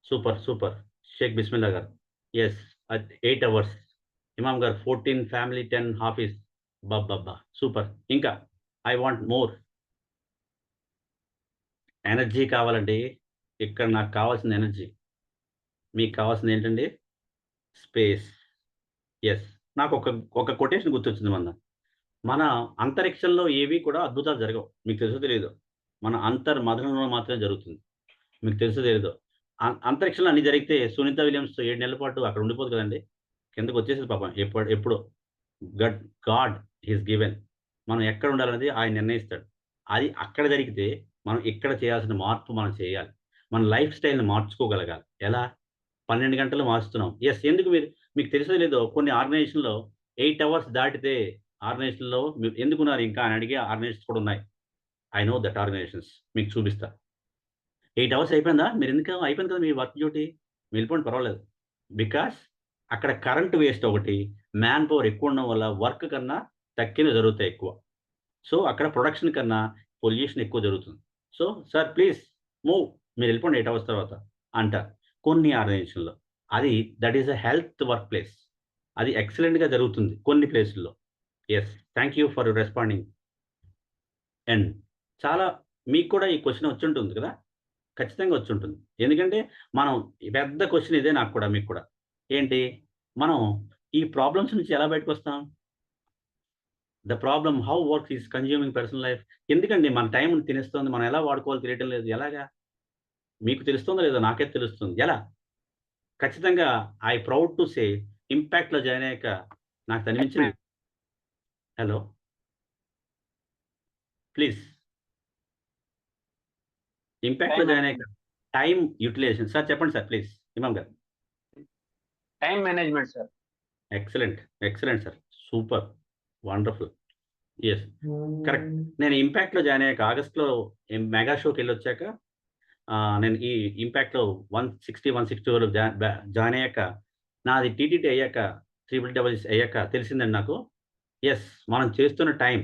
సూపర్. షేక్ బిస్మిల్లా గారు. Yes, 8 hours. ఇమామ్ గారు 14 ఫ్యామిలీ, 10 ఆఫీస్. బాబ్బా సూపర్. ఇంకా ఐ వాంట్ మోర్ ఎనర్జీ కావాలండి. ఇక్కడ నాకు కావాల్సిన ఎనర్జీ, మీకు కావాల్సింది ఏంటండి? స్పేస్. ఎస్. నాకు ఒక కొటేషన్ గుర్తొచ్చింది మొన్న. మన అంతరిక్షంలో ఏవి కూడా అద్భుతాలు జరగవు. మీకు తెలుసో తెలియదో. మన అంతర్మథనంలో మాత్రమే జరుగుతుంది. మీకు తెలుసో తెలీదో. అంతరిక్షంలో అన్ని జరిగితే సునీత విలియమ్స్ 7 నెలల పాటు అక్కడ ఉండిపోదు కదండీ. కిందకి వచ్చేసేది పాపం. ఎప్పుడో గాడ్ హిస్ గివెన్. మనం ఎక్కడ ఉండాలనేది ఆయన నిర్ణయిస్తాడు. అది అక్కడ జరిగితే మనం ఇక్కడ చేయాల్సిన మార్పు మనం చేయాలి. మన లైఫ్ స్టైల్‌ని మార్చుకోగలగాలి. ఎలా? 12 గంటలు మార్చుతున్నాం. ఎందుకు మీకు తెలుసో లేదో కొన్ని ఆర్గనైజేషన్‌లో 8 అవర్స్ దాటితే ఆర్గనైజేషన్‌లో మీరు ఎందుకున్నారు ఇంకా అని అడిగే ఆర్గనైజేషన్స్ కూడా ఉన్నాయి. I know that organizations. మీకు చూపిస్తా. 8 అవర్స్ అయిపోయిందా? అయిపోయింది కదా మీ వర్క్ డ్యూటీ. వెళ్ళిపోండి పర్వాలేదు. బికాస్ అక్కడ కరెంట్ వేస్ట్ ఒకటి, మ్యాన్ పవర్ ఎక్కువ ఉండడం వల్ల వర్క్ కన్నా తక్కినవి జరుగుతాయి ఎక్కువ. సో అక్కడ ప్రొడక్షన్ కన్నా పొల్యూషన్ ఎక్కువ జరుగుతుంది. సో సార్ ప్లీజ్ మూవ్, మీరు వెళ్ళిపోండి 8 అవర్స్ తర్వాత అంటారు కొన్ని ఆర్గనైజేషన్‌లో. That is a health workplace. అది ఎక్సలెంట్‌గా జరుగుతుంది కొన్ని ప్లేసుల్లో. Thank you for responding. And చాలా మీకు కూడా ఈ క్వెషన్ వచ్చుంటుంది కదా! ఖచ్చితంగా వచ్చుంటుంది. ఎందుకంటే మనం పెద్ద క్వెషన్ ఇదే నాకు కూడా మీకు కూడా. ఏంటి? మనం ఈ ప్రాబ్లమ్స్ నుంచి ఎలా బయటకొస్తాం? The problem how work is consuming personal life. ఎందుకండి మన టైంని తినేస్తుంది. మనం ఎలా వాడుకోవాలో తెలియటం లేదు. ఎలాగా? మీకు తెలుస్తుందో లేదో నాకైతే తెలుస్తుంది. ఎలా? ఖచ్చితంగా ఐ ప్రౌడ్ టు సే ఇంపాక్ట్‌లో జాయిన్ అయ్యాక నాకు అనిపించింది. హలో! ప్లీజ్. ఇంపాక్ట్‌లో జాయిన్ అయ్యాక టైమ్ యుటిలైజేషన్. సార్ చెప్పండి సార్ ప్లీజ్. ఇమామ్ గారు. Time management sir. Excellent sir. Super. Wonderful. Correct. నేను ఇంపాక్ట్‌లో జాయిన్ అయ్యాక ఆగస్ట్‌లో మెగా షోకెళ్ళొచ్చాక నేను ఈ ఇంపాక్ట్‌లో 160, 160 వరకు జాయిన్ అయ్యాక నాది టీటీటీ అయ్యాక ట్రిపుల్ అయ్యాక తెలిసిందండి నాకు. మనం చేస్తున్న టైం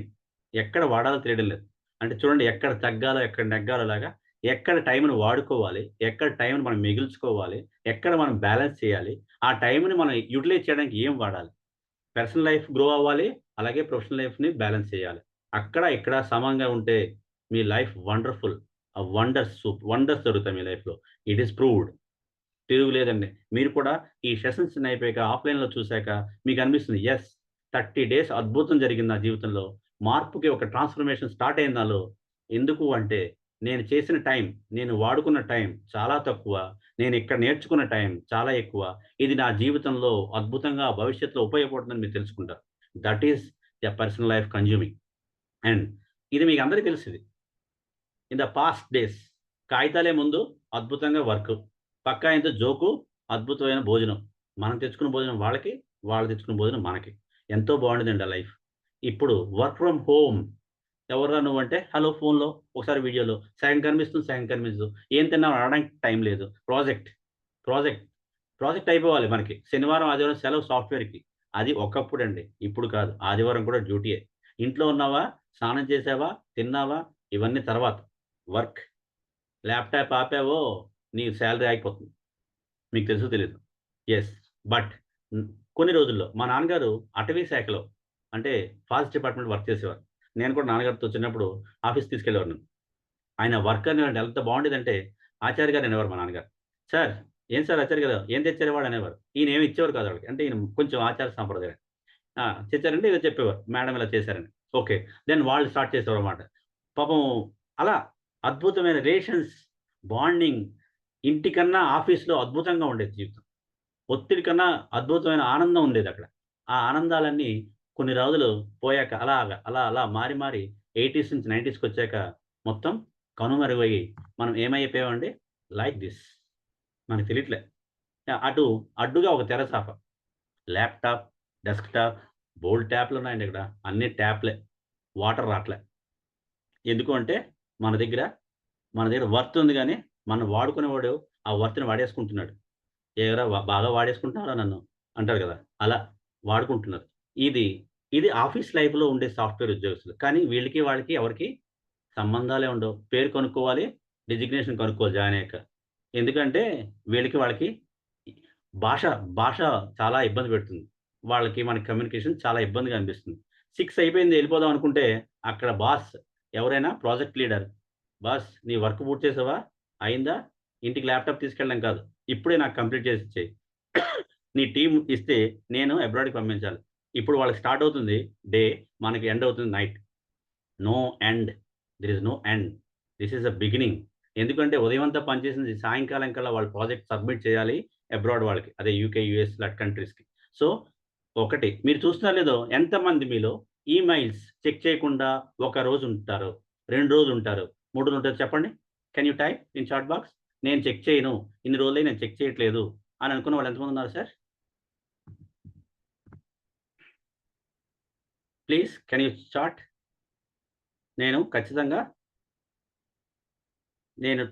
ఎక్కడ వాడాలో తెలియడం లేదు. అంటే చూడండి ఎక్కడ తగ్గాలో, ఎక్కడ నెగ్గాలో లాగా ఎక్కడ టైంని వాడుకోవాలి, ఎక్కడ టైంని మనం మిగుల్చుకోవాలి, ఎక్కడ మనం బ్యాలెన్స్ చేయాలి, ఆ టైంని మనం యూటిలైజ్ చేయడానికి ఏం వాడాలి. పర్సనల్ లైఫ్ గ్రో అవ్వాలి, అలాగే ప్రొఫెషనల్ లైఫ్‌ని బ్యాలెన్స్ చేయాలి. అక్కడ ఇక్కడ సమంగా ఉంటే మీ లైఫ్ వండర్‌ఫుల్. వండర్స్ జరుగుతాయి మీ లైఫ్‌లో. It is proved. తిరుగులేదండి. మీరు కూడా ఈ సెషన్స్ అయిపోయాక ఆఫ్‌లైన్‌లో చూసాక మీకు అనిపిస్తుంది 30 డేస్ అద్భుతం జరిగింది నా జీవితంలో. మార్పుకి ఒక ట్రాన్స్‌ఫర్మేషన్ స్టార్ట్ అయింది నాలో. ఎందుకు అంటే నేను చేసిన టైం, నేను వాడుకున్న టైం చాలా తక్కువ. నేను ఇక్కడ నేర్చుకున్న టైం చాలా ఎక్కువ. ఇది నా జీవితంలో అద్భుతంగా భవిష్యత్తులో ఉపయోగపడుతుందని మీరు తెలుసుకుంటారు. That is the personal life consuming. And ఇది మీకు అందరికీ తెలుసు. ఇన్ ద పాస్ట్ డేస్ కాగితాలే ముందు అద్భుతంగా వర్క్, పక్కా ఇంత జోకు, అద్భుతమైన భోజనం. మనం తెచ్చుకున్న భోజనం వాళ్ళకి, వాళ్ళు తెచ్చుకున్న భోజనం మనకి. ఎంతో బాగుండేదండి ఆ లైఫ్. ఇప్పుడు వర్క్ ఫ్రమ్ హోమ్. ఎవర్రా నువ్వంటే హలో ఫోన్‌లో, ఒకసారి వీడియోలో, సగం కనిపిస్తుంది, సగం కనిపించదు. ఏం తిన్నావు అనడానికి టైం లేదు. ప్రాజెక్ట్ అయిపోవాలి మనకి. శనివారం, ఆదివారం సెలవు సాఫ్ట్‌వేర్‌కి. అది ఒకప్పుడండి. ఇప్పుడు కాదు. ఆదివారం కూడా డ్యూటీయే. ఇంట్లో ఉన్నావా? స్నానం చేసావా? తిన్నావా? ఇవన్నీ తర్వాత. వర్క్. ల్యాప్‌టాప్ ఆపావో నీ సాలరీ ఆగిపోతుంది. మీకు తెలుసో తెలీదో. బట్ కొన్ని రోజుల్లో మా నాన్నగారు అటవీ శాఖలో అంటే ఫారెస్ట్ డిపార్ట్మెంట్ వర్క్ చేసేవారు. నేను కూడా నాన్నగారితో చిన్నప్పుడు ఆఫీస్‌కి తీసుకెళ్ళేవారు నన్ను. ఆయన వర్క్ అనేవాడు ఎంత బాగుండేదంటే ఆచార్య గారు అనేవారు మా నాన్నగారు. సార్ ఏం సార్ ఆచార్య గారు ఏం తెచ్చారు వాడు అనేవారు. ఈయన ఏమి ఇచ్చేవారు కాదు వాళ్ళకి. అంటే ఈయన కొంచెం ఆచార సాంప్రదాయం. తెచ్చారంటే ఏదో చెప్పేవారు. మేడం ఇలా చేశారని. ఓకే. దెన్ వాళ్ళు స్టార్ట్ చేసేవారన్నమాట. పాపం అలా అద్భుతమైన రిలేషన్స్, బాండింగ్ ఇంటికన్నా ఆఫీస్‌లో అద్భుతంగా ఉండేది జీవితం. ఒత్తిడి కన్నా అద్భుతమైన ఆనందం ఉండేది అక్కడ. ఆ ఆనందాలన్నీ కొన్ని రోజులు పోయాక అలా మారి 80s నుంచి 90స్‌కి వచ్చాక మొత్తం కనుమరుగయ్యి మనం ఏమైపోయామండి? Like this. మనకు తెలియట్లే. అడ్డుగా ఒక తెరచాప. ల్యాప్‌టాప్, డెస్క్‌టాప్, బోలెడు ట్యాప్‌లు ఉన్నాయండి ఇక్కడ. అన్ని ట్యాప్‌లే. వాటర్ రాట్లే. ఎందుకు అంటే మన దగ్గర వర్త్ ఉంది గానీ, మనం వాడుకునేవాడు ఆ వర్త్‌ని వాడేసుకుంటున్నాడు. ఏరా బాగా వాడేసుకుంటున్నావురా నన్ను అంటారు కదా! అలా వాడుకుంటున్నారు. ఇది ఆఫీస్ లైఫ్‌లో ఉండే సాఫ్ట్‌వేర్ ఉద్యోగస్తులు. కానీ వీళ్ళకి, వాళ్ళకి ఎవరికీ సంబంధాలే ఉండవు. పేరు కనుక్కోవాలి, డిజిగ్నేషన్ కనుక్కోవాలి జాయిన్ అయ్యాక. ఎందుకంటే వీళ్ళకి, వాళ్ళకి భాష చాలా ఇబ్బంది పెడుతుంది. వాళ్ళకి మనకి కమ్యూనికేషన్ చాలా ఇబ్బందిగా అనిపిస్తుంది. 6 అయిపోయింది ఎళ్ళిపోదాం అనుకుంటే అక్కడ బాస్ ఎవరైనా ప్రాజెక్ట్ లీడర్, బాస్ నీ వర్క్ పూర్తి చేసావా? అయిందా? ఇంటికి ల్యాప్‌టాప్ తీసుకెళ్ళడం కాదు. ఇప్పుడే నాకు కంప్లీట్ చేసి ఇచ్చేయి. నీ టీమ్ ఇస్తే నేను అబ్రాడ్‌కి పంపించాలి. ఇప్పుడు వాళ్ళకి స్టార్ట్ అవుతుంది డే, మనకి ఎండ్ అవుతుంది night. No end, there is no end, this is a beginning. ఎందుకంటే ఉదయం అంతా పనిచేసింది, సాయంకాలం కల్లా వాళ్ళు ప్రాజెక్ట్ సబ్మిట్ చేయాలి అబ్రాడ్ వాళ్ళకి, అదే యూకే, యూఎస్ లాంటి కంట్రీస్కి. సో ఒకటి మీరు చూస్తున్నారు లేదో, ఎంతమంది మీలో ఈమెయిల్స్ చెక్ చేయకుండా ఒక రోజు ఉంటారు, 2 రోజులు ఉంటారు, 3 రోజులు ఉంటారు చెప్పండి? Can you type in chat box? నేను చెక్ చేయను, ఇన్ని రోజులై నేను చెక్ చేయట్లేదు అని అనుకున్న వాళ్ళు ఎంతమంది ఉన్నారు sir? Please can you chat? నేను ఖచ్చితంగా నేను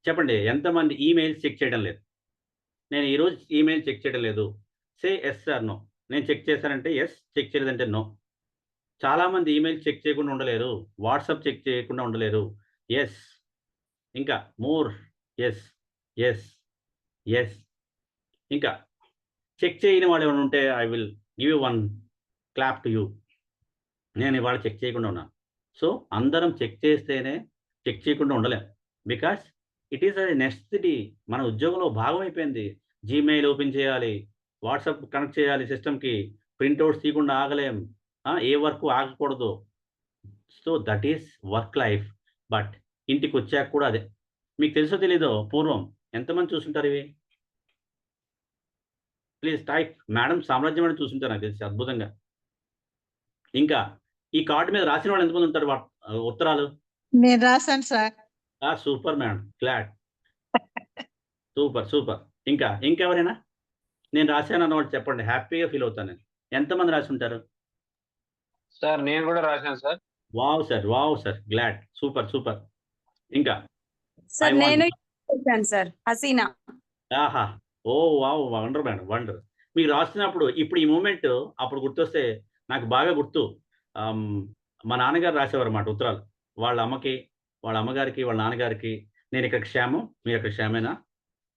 చెప్పండి, ఎంతమంది ఈమెయిల్స్ చెక్ చేయడం లేదు? నేను ఈరోజు ఈమెయిల్ చెక్ చేయడం లేదు. Say yes or no. నేను చెక్ చేశానంటే ఎస్, చెక్ చేయలేదంటే నో. చాలామంది ఈమెయిల్ చెక్ చేయకుండా ఉండలేరు, వాట్సాప్ చెక్ చేయకుండా ఉండలేరు. ఎస్, ఇంకా మోర్, ఎస్ ఎస్ ఎస్. ఇంకా చెక్ చేయని వాళ్ళు ఏమైనా ఉంటే I will give you 1 clap to you. నేను ఇవాళ చెక్ చేయకుండా ఉన్నాను. సో అందరం చెక్ చేస్తేనే, చెక్ చేయకుండా ఉండలేం. Because it is a necessity, మన ఉద్యోగంలో భాగం అయిపోయింది. జీమెయిల్ ఓపెన్ చేయాలి, వాట్సాప్ కనెక్ట్ చేయాలి సిస్టమ్కి, ప్రింట్అవుట్స్ తీయకుండా ఆగలేం, ఏ వర్క్ ఆగకూడదు. So that is work life. But ఇంటికి వచ్చాక కూడా అదే. మీకు తెలుసో తెలీదో, పూర్వం ఎంతమంది చూసుంటారు ఇవి? Please type. మేడం సామ్రాజ్యం అని చూసుంటారు నాకు తెలిసి అద్భుతంగా. ఇంకా ఈ కార్డు మీద రాసిన వాళ్ళు ఎంతమంది ఉంటారు ఉత్తరాలు? నేను రాశాను sir. Super madam, glad. Super super. ఇంకెవరైనా నేను రాశాను అన్నవాడు చెప్పండి, హ్యాపీగా ఫీల్ అవుతాను నేను. ఎంతమంది రాసి ఉంటారు? సార్ నేను కూడా రాశాను sir. Wow sir, glad, super super. ఇంకా సార్ నేను చేశాను సార్, హసీనా. ఆహా, ఓ వావ్, వండర్ మేడం, వండర్. మీరు రాస్తున్నప్పుడు ఇప్పుడు ఈ మూమెంట్ అప్పుడు గుర్తొస్తే నాకు బాగా గుర్తు. మా నాన్నగారు రాసేవారు అన్నమాట ఉత్తరాలు, వాళ్ళ అమ్మకి, వాళ్ళ అమ్మగారికి, వాళ్ళ నాన్నగారికి. నేను ఇక్కడ క్షేమం, మీరు ఇక్కడ క్షేమేనా,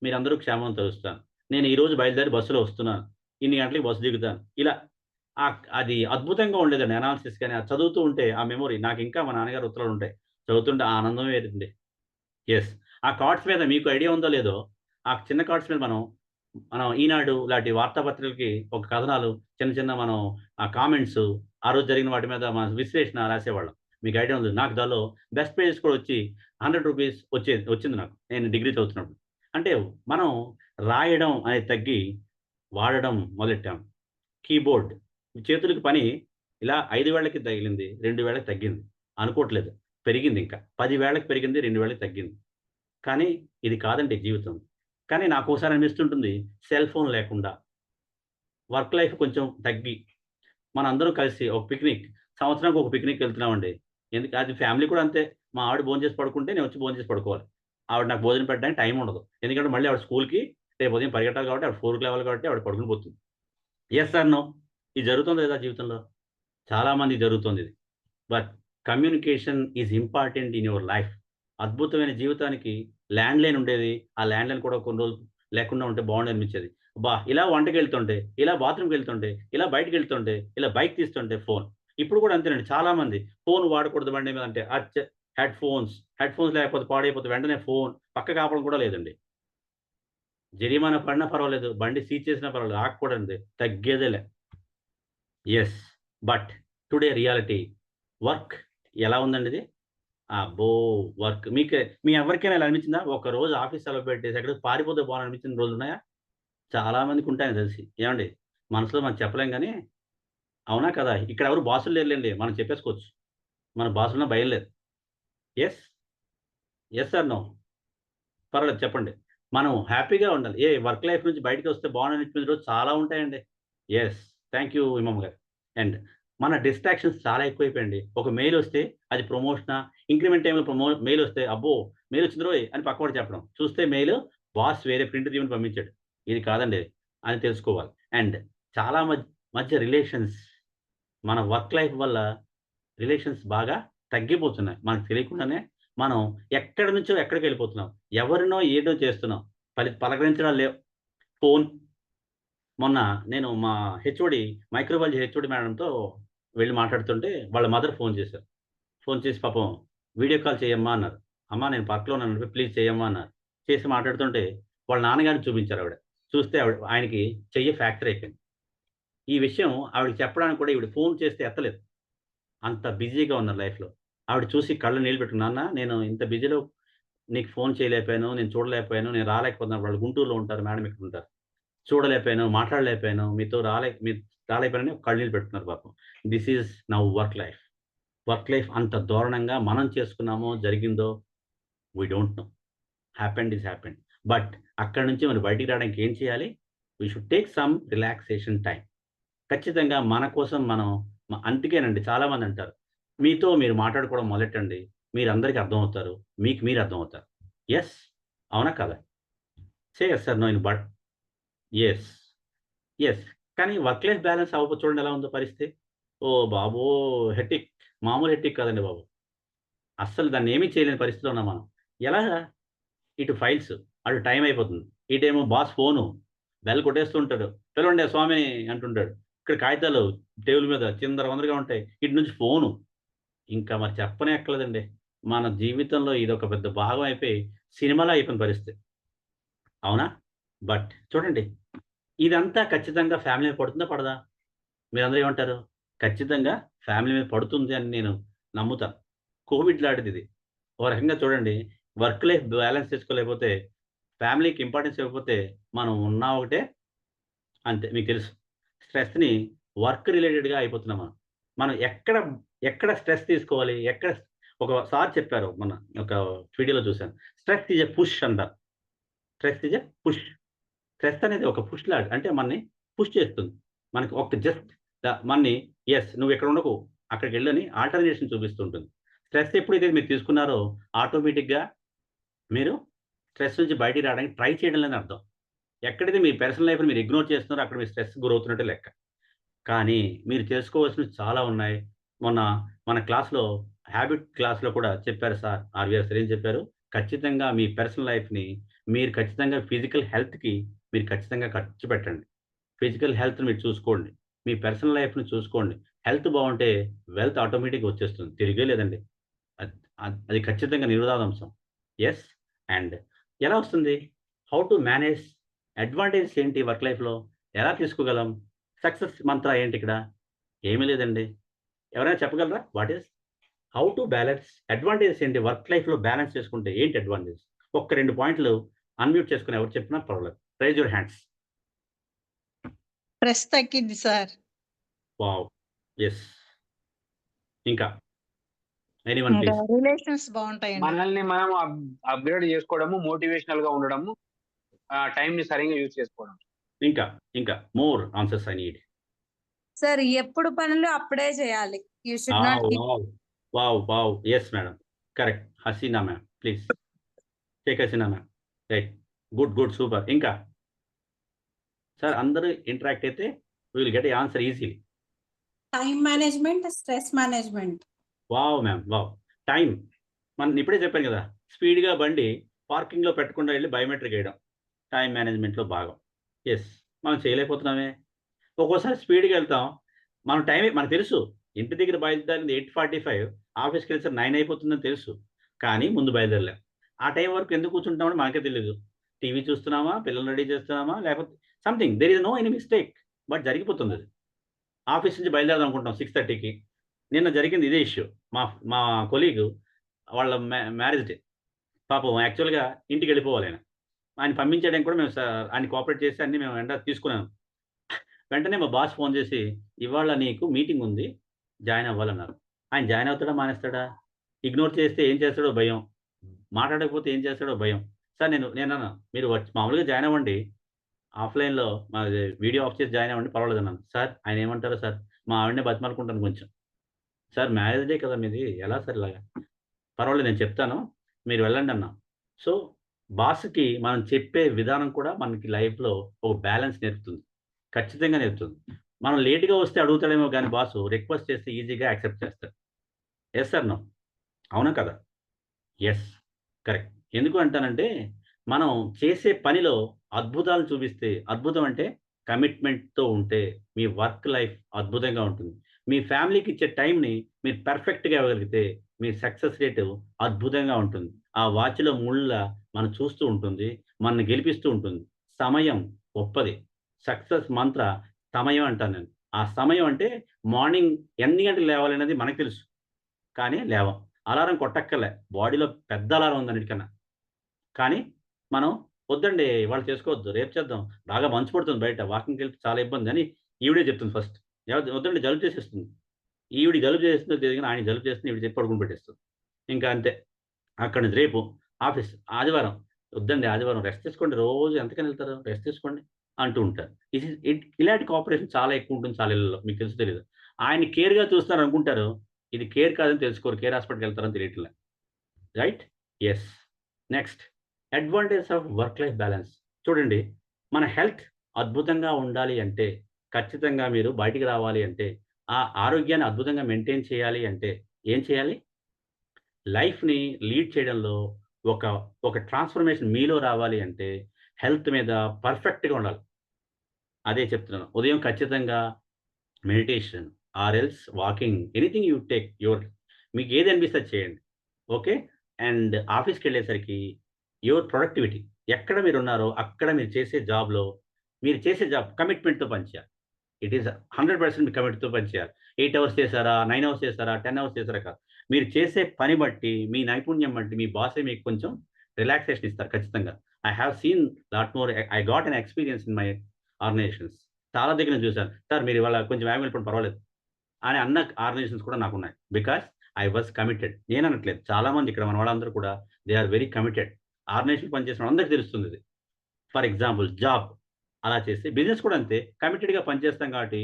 మీరందరూ క్షేమం తెలుస్తాను, నేను ఈరోజు బయలుదేరి బస్సులో వస్తున్నాను, ఇన్ని గంటలకి బస్సు దిగుతాను. ఇలా అది అద్భుతంగా ఉండేదండి అనాలిసిస్. కానీ అది చదువుతూ ఉంటే ఆ మెమొరీ నాకు ఇంకా మా నాన్నగారు ఉత్తరాలు ఉంటాయి, చదువుతుంటే ఆ ఆనందమే వేరండి. ఎస్, ఆ కార్డ్స్ మీద మీకు ఐడియా ఉందో లేదో, ఆ చిన్న కార్డ్స్ మీద మనం ఈనాడు లాంటి వార్తాపత్రికలకి ఒక కథనాలు, చిన్న మనం ఆ కామెంట్స్, ఆ రోజు జరిగిన వాటి మీద మన విశ్లేషణ రాసేవాళ్ళం. మీకు ఐడియా ఉంది? నాకు దానిలో బెస్ట్ పేజెస్ కూడా వచ్చి 100 రూపీస్ వచ్చింది నాకు, నేను డిగ్రీ చదువుతున్నప్పుడు. అంటే మనం రాయడం అనేది తగ్గి వాడడం మొదలెట్టాం. కీబోర్డ్ చేతులకి పని ఇలా 5 వేళ్ళకి తగిలింది, 2 వేళ్ళకి తగ్గింది అనుకోవట్లేదు, పెరిగింది. ఇంకా 10 వేళ్ళకి పెరిగింది, 2 వేళ్ళకి తగ్గింది. కానీ ఇది కాదండి జీవితం. కానీ నాకు ఒకసారి అనిపిస్తుంటుంది, సెల్ ఫోన్ లేకుండా వర్క్ లైఫ్ కొంచెం తగ్గి మనందరం కలిసి ఒక పిక్నిక్, సంవత్సరానికి ఒక పిక్నిక్ వెళ్తున్నామండి. ఎందుకు? అది ఫ్యామిలీ కూడా అంతే. మా ఆవిడ భోజనం చేసి పడుకుంటే నేను వచ్చి భోజనం చేసి పడుకోవాలి. ఆవిడ నాకు భోజనం పెట్టడానికి టైం ఉండదు, ఎందుకంటే మళ్ళీ ఆవిడ స్కూల్కి రేపు ఉదయం పరిగెట్టాలి కాబట్టి, ఆవిడ 4కి లేవాలి కాబట్టి ఆవిడ పడుకుని పోతుంది. ఎస్ సార్ నో, ఇది జరుగుతుంది లేదా జీవితంలో? చాలామంది జరుగుతుంది ఇది. But communication is important in your life. అద్భుతమైన జీవితానికి ల్యాండ్లైన్ ఉండేది, ఆ ల్యాండ్లైన్ కూడా కొన్ని రోజులు లేకుండా ఉంటే బాగుండి అనిపించేది. ఇలా వంటకి వెళ్తుంటే, ఇలా బాత్రూమ్కి వెళ్తుంటే, ఇలా బయటకు వెళ్తుంటే, ఇలా బైక్ తీస్తుంటే ఫోన్. ఇప్పుడు కూడా అంతేనండి, చాలామంది ఫోన్ వాడకూడదు బండి మీద అంటే హెడ్ ఫోన్స్ లేకపోతే పాడైపోతే వెంటనే ఫోన్ పక్క కాపడం కూడా లేదండి. జరిమానా పడినా పర్వాలేదు, బండి సీజ్ చేసినా పర్వాలేదు, ఆగకూడదండి, తగ్గేదేలే. Yes, but today reality work ఎలా ఉందండి ఇది? అబ్బో, వర్క్ మీ ఎవరికైనా ఇలా అనిపించిందా? ఒక రోజు ఆఫీస్ సెలవు పెట్టేసి ఎక్కడికి పారిపోతే బాగుంది అనిపించిన రోజులు ఉన్నాయా? చాలా మందికి ఉంటాయని తెలిసి. ఏమండి, మనసులో మనం చెప్పలేం కానీ, అవునా కదా? ఇక్కడ ఎవరు బాసులు లేరులేండి, మనం చెప్పేసుకోవచ్చు, మన బాసులున్న భయం లేదు. ఎస్ సార్ నో, పర్వాలేదు చెప్పండి. మనం హ్యాపీగా ఉండాలి. వర్క్ లైఫ్ నుంచి బయటకు వస్తే బాగుంది అనిపించిన రోజు చాలా ఉంటాయండి. ఎస్, థ్యాంక్ యూ ఇమామ్ గారు. అండ్ మన డిస్ట్రాక్షన్స్ చాలా ఎక్కువైపోయండి. ఒక మెయిల్ వస్తే అది ప్రమోషనా, ఇంక్రిమెంట్ టైంలో మెయిల్ వస్తే అబ్బో మెయిల్ వచ్చింది రోయ్ అని పక్కవాడు చెప్పడం, చూస్తే మెయిల్ బాస్ వేరే ప్రింట్ తీయమని పంపించాడు. ఇది కాదండి అని తెలుసుకోవాలి. అండ్ చాలా మధ్య రిలేషన్స్, మన వర్క్ లైఫ్ వల్ల రిలేషన్స్ బాగా తగ్గిపోతున్నాయి. మనకు తెలియకుండానే మనం ఎక్కడి నుంచో ఎక్కడికి వెళ్ళిపోతున్నాం, ఎవరినో ఏదో చేస్తున్నాం, పలకరించడం లేవు. ఫోన్, మొన్న నేను మా హెచ్ఓడి మైక్రోబయాలజీ హెచ్ఓడి మేడంతో వెళ్ళి మాట్లాడుతుంటే వాళ్ళ మదర్ ఫోన్ చేశారు. ఫోన్ చేసి పాపం వీడియో కాల్ చేయమ్మా అన్నారు. అమ్మ నేను పక్కలో ఉన్నాను, ప్లీజ్ చేయమ్మా అన్నారు. చేసి మాట్లాడుతుంటే వాళ్ళ నాన్నగారిని చూపించారు ఆవిడ. చూస్తే ఆయనకి చెయ్యి ఫ్రాక్చర్ అయిపోయింది. ఈ విషయం ఆవిడకి చెప్పడానికి కూడా ఈవిడ ఫోన్ చేస్తే ఎత్తలేదు. అంత బిజీగా ఉన్నారు లైఫ్‌లో. ఆవిడ చూసి కళ్ళు నీళ్ళు పెట్టుకుని, "నాన్న నేను ఇంత బిజీలో నీకు ఫోన్ చేయలేకపోయాను, నేను చూడలేకపోయాను, నేను రాలేకపోతున్నాను." వాళ్ళు గుంటూరులో ఉంటారు, మేడం ఇక్కడ ఉంటారు. చూడలేకపోయాను, మాట్లాడలేకపోయాను, మీరు రాలేకపోయానని కన్నీళ్ళు పెట్టుకున్నారు పాపం. This is now work life. Work life అంత దారుణంగా మనం చేసుకున్నామో, జరిగిందో we don't know. Happened is happened. But అక్కడి నుంచి మనం బయటికి రావడానికి ఏం చేయాలి? We should take some relaxation time. ఖచ్చితంగా మన కోసం మనం అందుకేనండి చాలామంది అంటారు, మీతో మీరు మాట్లాడుకోవడం మొదలెట్టండి, మీరందరికీ అర్థమవుతారు, మీకు మీరు అర్థమవుతారు. యెస్. అవునా కాదా? Say yes or no in but yes. Yes. కానీ వర్క్ లైఫ్ బ్యాలెన్స్ అవ్వకపోతే చూడండి ఎలా ఉందో పరిస్థితి. ఓహ్ బాబో! హెక్టిక్. మామూలు హెక్టిక్ కాదండి బాబు. అస్సలు దాన్ని ఏమీ చేయలేని పరిస్థితిలో ఉన్నాం మనం. ఎలాగా? ఇటు ఫైల్స్, అటు టైం అయిపోతుంది. ఇటేమో బాస్ ఫోను, బెల్ కొట్టేస్తూ ఉంటాడు. పిలవండి స్వామిని అంటుంటాడు. ఇక్కడ కాగితాలు టేబుల్ మీద చిందరవందరగా ఉంటాయి. ఇటు నుంచి ఫోను. ఇంకా మరి చెప్పనే అక్కర్లేదండి. మన జీవితంలో ఇదొక పెద్ద భాగం అయిపోయి సినిమాలా అయిపోయిన పరిస్థితి. అవునా? బట్ చూడండి, ఇదంతా ఖచ్చితంగా ఫ్యామిలీ మీద పడుతుందా? పడదా? మీరందరూ ఏమంటారు? ఖచ్చితంగా ఫ్యామిలీ మీద పడుతుంది అని నేను నమ్ముతాను. కోవిడ్ లాంటిదిది. ఓ రకంగా చూడండి, వర్క్ లైఫ్ బ్యాలెన్స్ చేసుకోలేకపోతే, ఫ్యామిలీకి ఇంపార్టెన్స్ ఇవ్వకపోతే మనం ఉన్నా ఒకటే, అంతే. మీకు తెలుసు. స్ట్రెస్‌ని వర్క్ రిలేటెడ్‌గా అయిపోతున్నాం మనం. మనం ఎక్కడ స్ట్రెస్ తీసుకోవాలి? ఒక సార్ చెప్పారు మొన్న ఒక వీడియోలో చూసాను. స్ట్రెస్ ఈజ్ ఎ పుష్ అంటారు. Stress is a push. Stress అనేది ఒక పుష్ లాగా. అంటే మనని పుష్ చేస్తుంది. మనకి ఒక జస్ట్ మనని యెస్ నువ్విక్కడ ఉండకు, అక్కడికెళ్ళని ఆల్టర్‌నేషన్ చూపిస్తూ ఉంటుంది. స్ట్రెస్ ఎప్పుడైతే మీరు తీసుకున్నారో ఆటోమేటిక్‌గా మీరు స్ట్రెస్ నుంచి బయటికి రావడానికి ట్రై చేయడం లేదని అర్థం. ఎక్కడైతే మీ పర్సనల్ లైఫ్‌ని మీరు ఇగ్నోర్ చేస్తున్నారో అక్కడ మీరు స్ట్రెస్‌కి గురవుతున్నట్టే లెక్క. కానీ మీరు చేసుకోవాల్సినవి చాలా ఉన్నాయి. మొన్న మన క్లాస్‌లో హ్యాబిట్ క్లాస్‌లో కూడా చెప్పారు సార్. ఆర్‌వీఆర్ సార్ ఏం చెప్పారు? ఖచ్చితంగా మీ పర్సనల్ లైఫ్‌ని మీరు ఖచ్చితంగా ఫిజికల్ హెల్త్‌కి మీరు ఖచ్చితంగా ఖర్చు పెట్టండి. ఫిజికల్ హెల్త్‌ని మీరు చూసుకోండి. మీ పర్సనల్ లైఫ్‌ని చూసుకోండి. హెల్త్ బావుంటే వెల్త్ ఆటోమేటిక్‌గా వచ్చేస్తుంది. తిరిగే లేదండి. అది ఖచ్చితంగా నిర్వివాదాంశం. యెస్. అండ్ ఎలా వస్తుంది? హౌ టు మేనేజ్ అడ్వాంటేజెస్ ఏంటి వర్క్ లైఫ్‌లో? ఎలా తీసుకోగలం? సక్సెస్ మంత్ర ఏంటి ఇక్కడ? ఏమీ లేదండి. ఎవరైనా చెప్పగలరా? What is how to balance advantages ఏంటి? వర్క్ లైఫ్‌లో బ్యాలెన్స్ చేసుకుంటే ఏంటి అడ్వాంటేజెస్? ఒక్క 2 పాయింట్లు అన్‌మ్యూట్ చేసుకొని ఎవరు చెప్పినా పర్వాలేదు. Raise your hands. స్ట్రెస్ తగ్గిద్ది సార్. వావ్! యెస్. ఇంకా ఎనీవన్ ఇంకా ప్లీజ్. రిలేషన్స్ బావుంటాయండి. మనల్ని మనం అప్‌గ్రేడ్ చేసుకోవడము, మోటివేషనల్‌గా ఉండడము, టైంని సరిగ్గా యూజ్ చేసుకోవడం. ఇంకా more answers I need. Sir ఎప్పుడు పనులు అప్పుడే చేయాలి. You should not wow! Yes madam. Correct. Hasina ma'am please. Take Hasina ma'am. Right. Good. Super. ఇంకా సార్ అందరూ ఇంటరాక్ట్ అయితే we will get a answer easily. Time management, stress management. Wow ma'am. Wow! Time. మనం ఇప్పుడే చెప్పాను కదా! స్పీడ్‌గా బండి పార్కింగ్‌లో పెట్టకుండా ఎళ్లి బయోమెట్రిక్ ఎయడం. టైమ్ మేనేజ్మెంట్‌లో భాగం. యెస్. మనం చేయలేకపోతున్నామే. ఒక్కోసారి స్పీడ్‌గా ఎళ్తాం. మన టైమే మనకు తెలుసు. ఇంటి దగ్గర బయలుదేరింది 8:45 ఆఫీస్‌కెళ్ళేసరికి 9 అయిపోతుందని తెలుసు. కానీ ముందు బయలుదేరలేం. ఆ టైం వరకు ఎందుకు కూర్చుంటామో మనకే తెలీదు. టీవీ చూస్తున్నామా? పిల్లల్ని రెడీ చేస్తున్నామా? లేకపోతే something there is no any mistake. But జరిగిపోతుందది. ఆఫీస్ నుంచి బయలుదేరదాం అనుకుంటాం 6:30కి. నిన్న జరిగింది ఇదే ఇష్యూ. మా కొలీగ్ వాళ్ళ మ్యారేజ్ డే. పాపం యాక్చువల్‌గా ఇంటికెళ్ళిపోవాలాయన. ఆయన పంపించేయడానికి కూడా మేము ఆయన కోఆపరేట్ చేసి అన్నీ మేము తీసుకున్నాం. వెంటనే మా బాస్ ఫోన్ చేసి, "ఇవాళ నీకు మీటింగ్ ఉంది. జాయిన్ అవ్వాలన్నారు." ఆయన జాయిన్ అవుతాడా? మానేస్తాడా? ఇగ్నోర్ చేస్తే ఏం చేస్తాడో భయం. మాట్లాడకపోతే ఏం చేస్తాడో భయం. సార్ నేనన్నా, "మీరు మామూలుగా జాయిన్ అవ్వండి. ఆఫ్‌లైన్‌లో మాది వీడియో ఆఫ్ చేసి జాయిన్ అవ్వండి పర్వాలేదన్నాను." "సార్ ఆయన ఏమంటారో సార్, మా ఆవిడనే బతిమాలుకుంటాను కొంచెం." "సార్ మ్యారేజ్ డే కదా మీది. ఎలా సార్ ఇలాగా?" "పర్వాలేదు నేను చెప్తాను. మీరు వెళ్ళండి" అన్నా. సో, బాస్‌కి మనం చెప్పే విధానం కూడా మనకి లైఫ్‌లో ఒక బ్యాలెన్స్ నేర్పుతుంది. ఖచ్చితంగా నేర్పుతుంది. మనం లేట్‌గా వస్తే అడుగుతాడేమో గానీ బాసు రిక్వెస్ట్ చేస్తే ఈజీగా యాక్సెప్ట్ చేస్తాడు. Yes or no? అవునా కదా? యెస్. కరెక్ట్. ఎందుకు అంటానంటే, మనం చేసే పనిలో అద్భుతాలు చూపిస్తే, అద్భుతం అంటే కమిట్మెంట్‌తో ఉంటే మీ వర్క్ లైఫ్ అద్భుతంగా ఉంటుంది. మీ ఫ్యామిలీకి ఇచ్చే టైంని మీరు పర్ఫెక్ట్‌గా ఇవ్వగలిగితే మీ సక్సెస్ రేటు అద్భుతంగా ఉంటుంది. ఆ వాచ్‌లో ముళ్ళ మనం చూస్తూ ఉంటుంది. మనల్ని గెలిపిస్తూ ఉంటుంది. సమయం గొప్పది. సక్సెస్ మంత్ర సమయం అంటాను నేను. ఆ సమయం అంటే మార్నింగ్ ఎన్ని గంటలు లేవాలనేది మనకు తెలుసు, కానీ లేవం. అలారం కొట్టక్కర్లే, బాడీలో పెద్ద అలారం ఉంది అన్నిటికన్నా. కానీ మనం వద్దండి ఇవాళ చేసుకోవద్దు, రేపు చేద్దాం, బాగా మంచు పడుతుంది బయట, వాకింగ్కి వెళ్తే చాలా ఇబ్బంది అని ఈవిడే చెప్తుంది ఫస్ట్. వద్దండి జలుబు చేసేస్తుంది, ఈవిడ జలుబు చేస్తుందో తెలియదు కానీ ఆయన జలుబు చేస్తుంది, ఈవిడ చెప్పి పడుకుని పెట్టేస్తుంది. ఇంకా అంతే. అక్కడి నుంచి రేపు ఆఫీస్, ఆదివారం వద్దండి, ఆదివారం రెస్ట్ తీసుకోండి, రోజు ఎంతకని వెళ్తారు, రెస్ట్ తీసుకోండి అంటూ ఉంటారు. ఇలాంటి కోఆపరేషన్ చాలా ఎక్కువ ఉంటుంది చాలా ఇళ్ళలో, మీకు తెలుసు తెలియదు. ఆయన కేర్గా చూస్తారు అనుకుంటారు, ఇది కేర్ కాదని తెలుసుకోరు, కేర్ హాస్పిటల్కి వెళ్తారని తెలియట్లే. Right? Yes. Next, advantage of work life balance. చూడండి, మన హెల్త్ అద్భుతంగా ఉండాలి అంటే, ఖచ్చితంగా మీరు బయటికి రావాలి అంటే, ఆ ఆరోగ్యాన్ని అద్భుతంగా మెయింటైన్ చేయాలి అంటే ఏం చేయాలి? లైఫ్‌ని లీడ్ చేయడంలో ఒక ట్రాన్స్‌ఫర్మేషన్ మీలో రావాలి అంటే హెల్త్ మీద పర్ఫెక్ట్‌గా ఉండాలి. అదే చెప్తున్నాను. ఉదయం ఖచ్చితంగా meditation or else walking, anything you take మీకు ఏది అనిపిస్తే అది చేయండి. ఓకే? అండ్ ఆఫీస్‌కెళ్ళేసరికి యువర్ ప్రొడక్టివిటీ, ఎక్కడ మీరున్నారో అక్కడ మీరు చేసే జాబ్ కమిట్మెంట్‌తో పనిచేయాలి. ఇట్ ఈస్ 100% మీ కమిట్‌తో పనిచేయాలి. 8 అవర్స్ చేశారా, 9 అవర్స్ చేశారా, 10 అవర్స్ చేశారా కాదు. మీరు చేసే పని బట్టి, మీ నైపుణ్యం బట్టి మీ బాసే మీకు కొంచెం రిలాక్సేషన్ ఇస్తారు ఖచ్చితంగా. I have seen lot more. I got an experience in my organizations. చాలా దగ్గర నేను చూసాను. సార్ మీరు ఇవాళ కొంచెం వేగంగా వెళ్ళిపోండి పర్వాలేదు అని అన్న ఆర్గనైజేషన్స్ కూడా నాకున్నాయి. Because I was committed. నేను అనట్లేదు, చాలామంది ఇక్కడ మన వాళ్ళందరూ కూడా they are very committed. Organisation పనిచేసిన వాళ్ళందరికీ తెలుస్తుంది ఇది. ఫర్ ఎగ్జాంపుల్ జాబ్ అలా చేసి, బిజినెస్ కూడా అంతే, కమిటెడ్‌గా పనిచేస్తాం కాబట్టి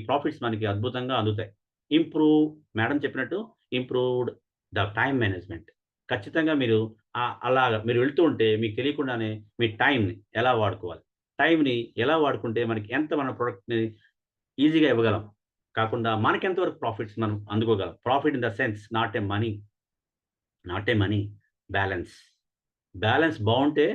ప్రాఫిట్స్ మనకి అద్భుతంగా అందుతాయి. మేడం చెప్పినట్టు ఇంప్రూవ్డ్ ద టైమ్ మేనేజ్మెంట్. ఖచ్చితంగా మీరు అలాగా మీరు వెళ్తూ ఉంటే మీకు తెలియకుండానే మీ టైంని ఎలా వాడుకోవాలి, టైంని ఎలా వాడుకుంటే మనకి ఎంత మన ప్రొడక్ట్‌ని ఈజీగా ఇవ్వగలం, కాకుండా మనకెంత వరకు ప్రాఫిట్స్ మనం అందుకోగలం. Profit in the sense not a money, balance బావుంటే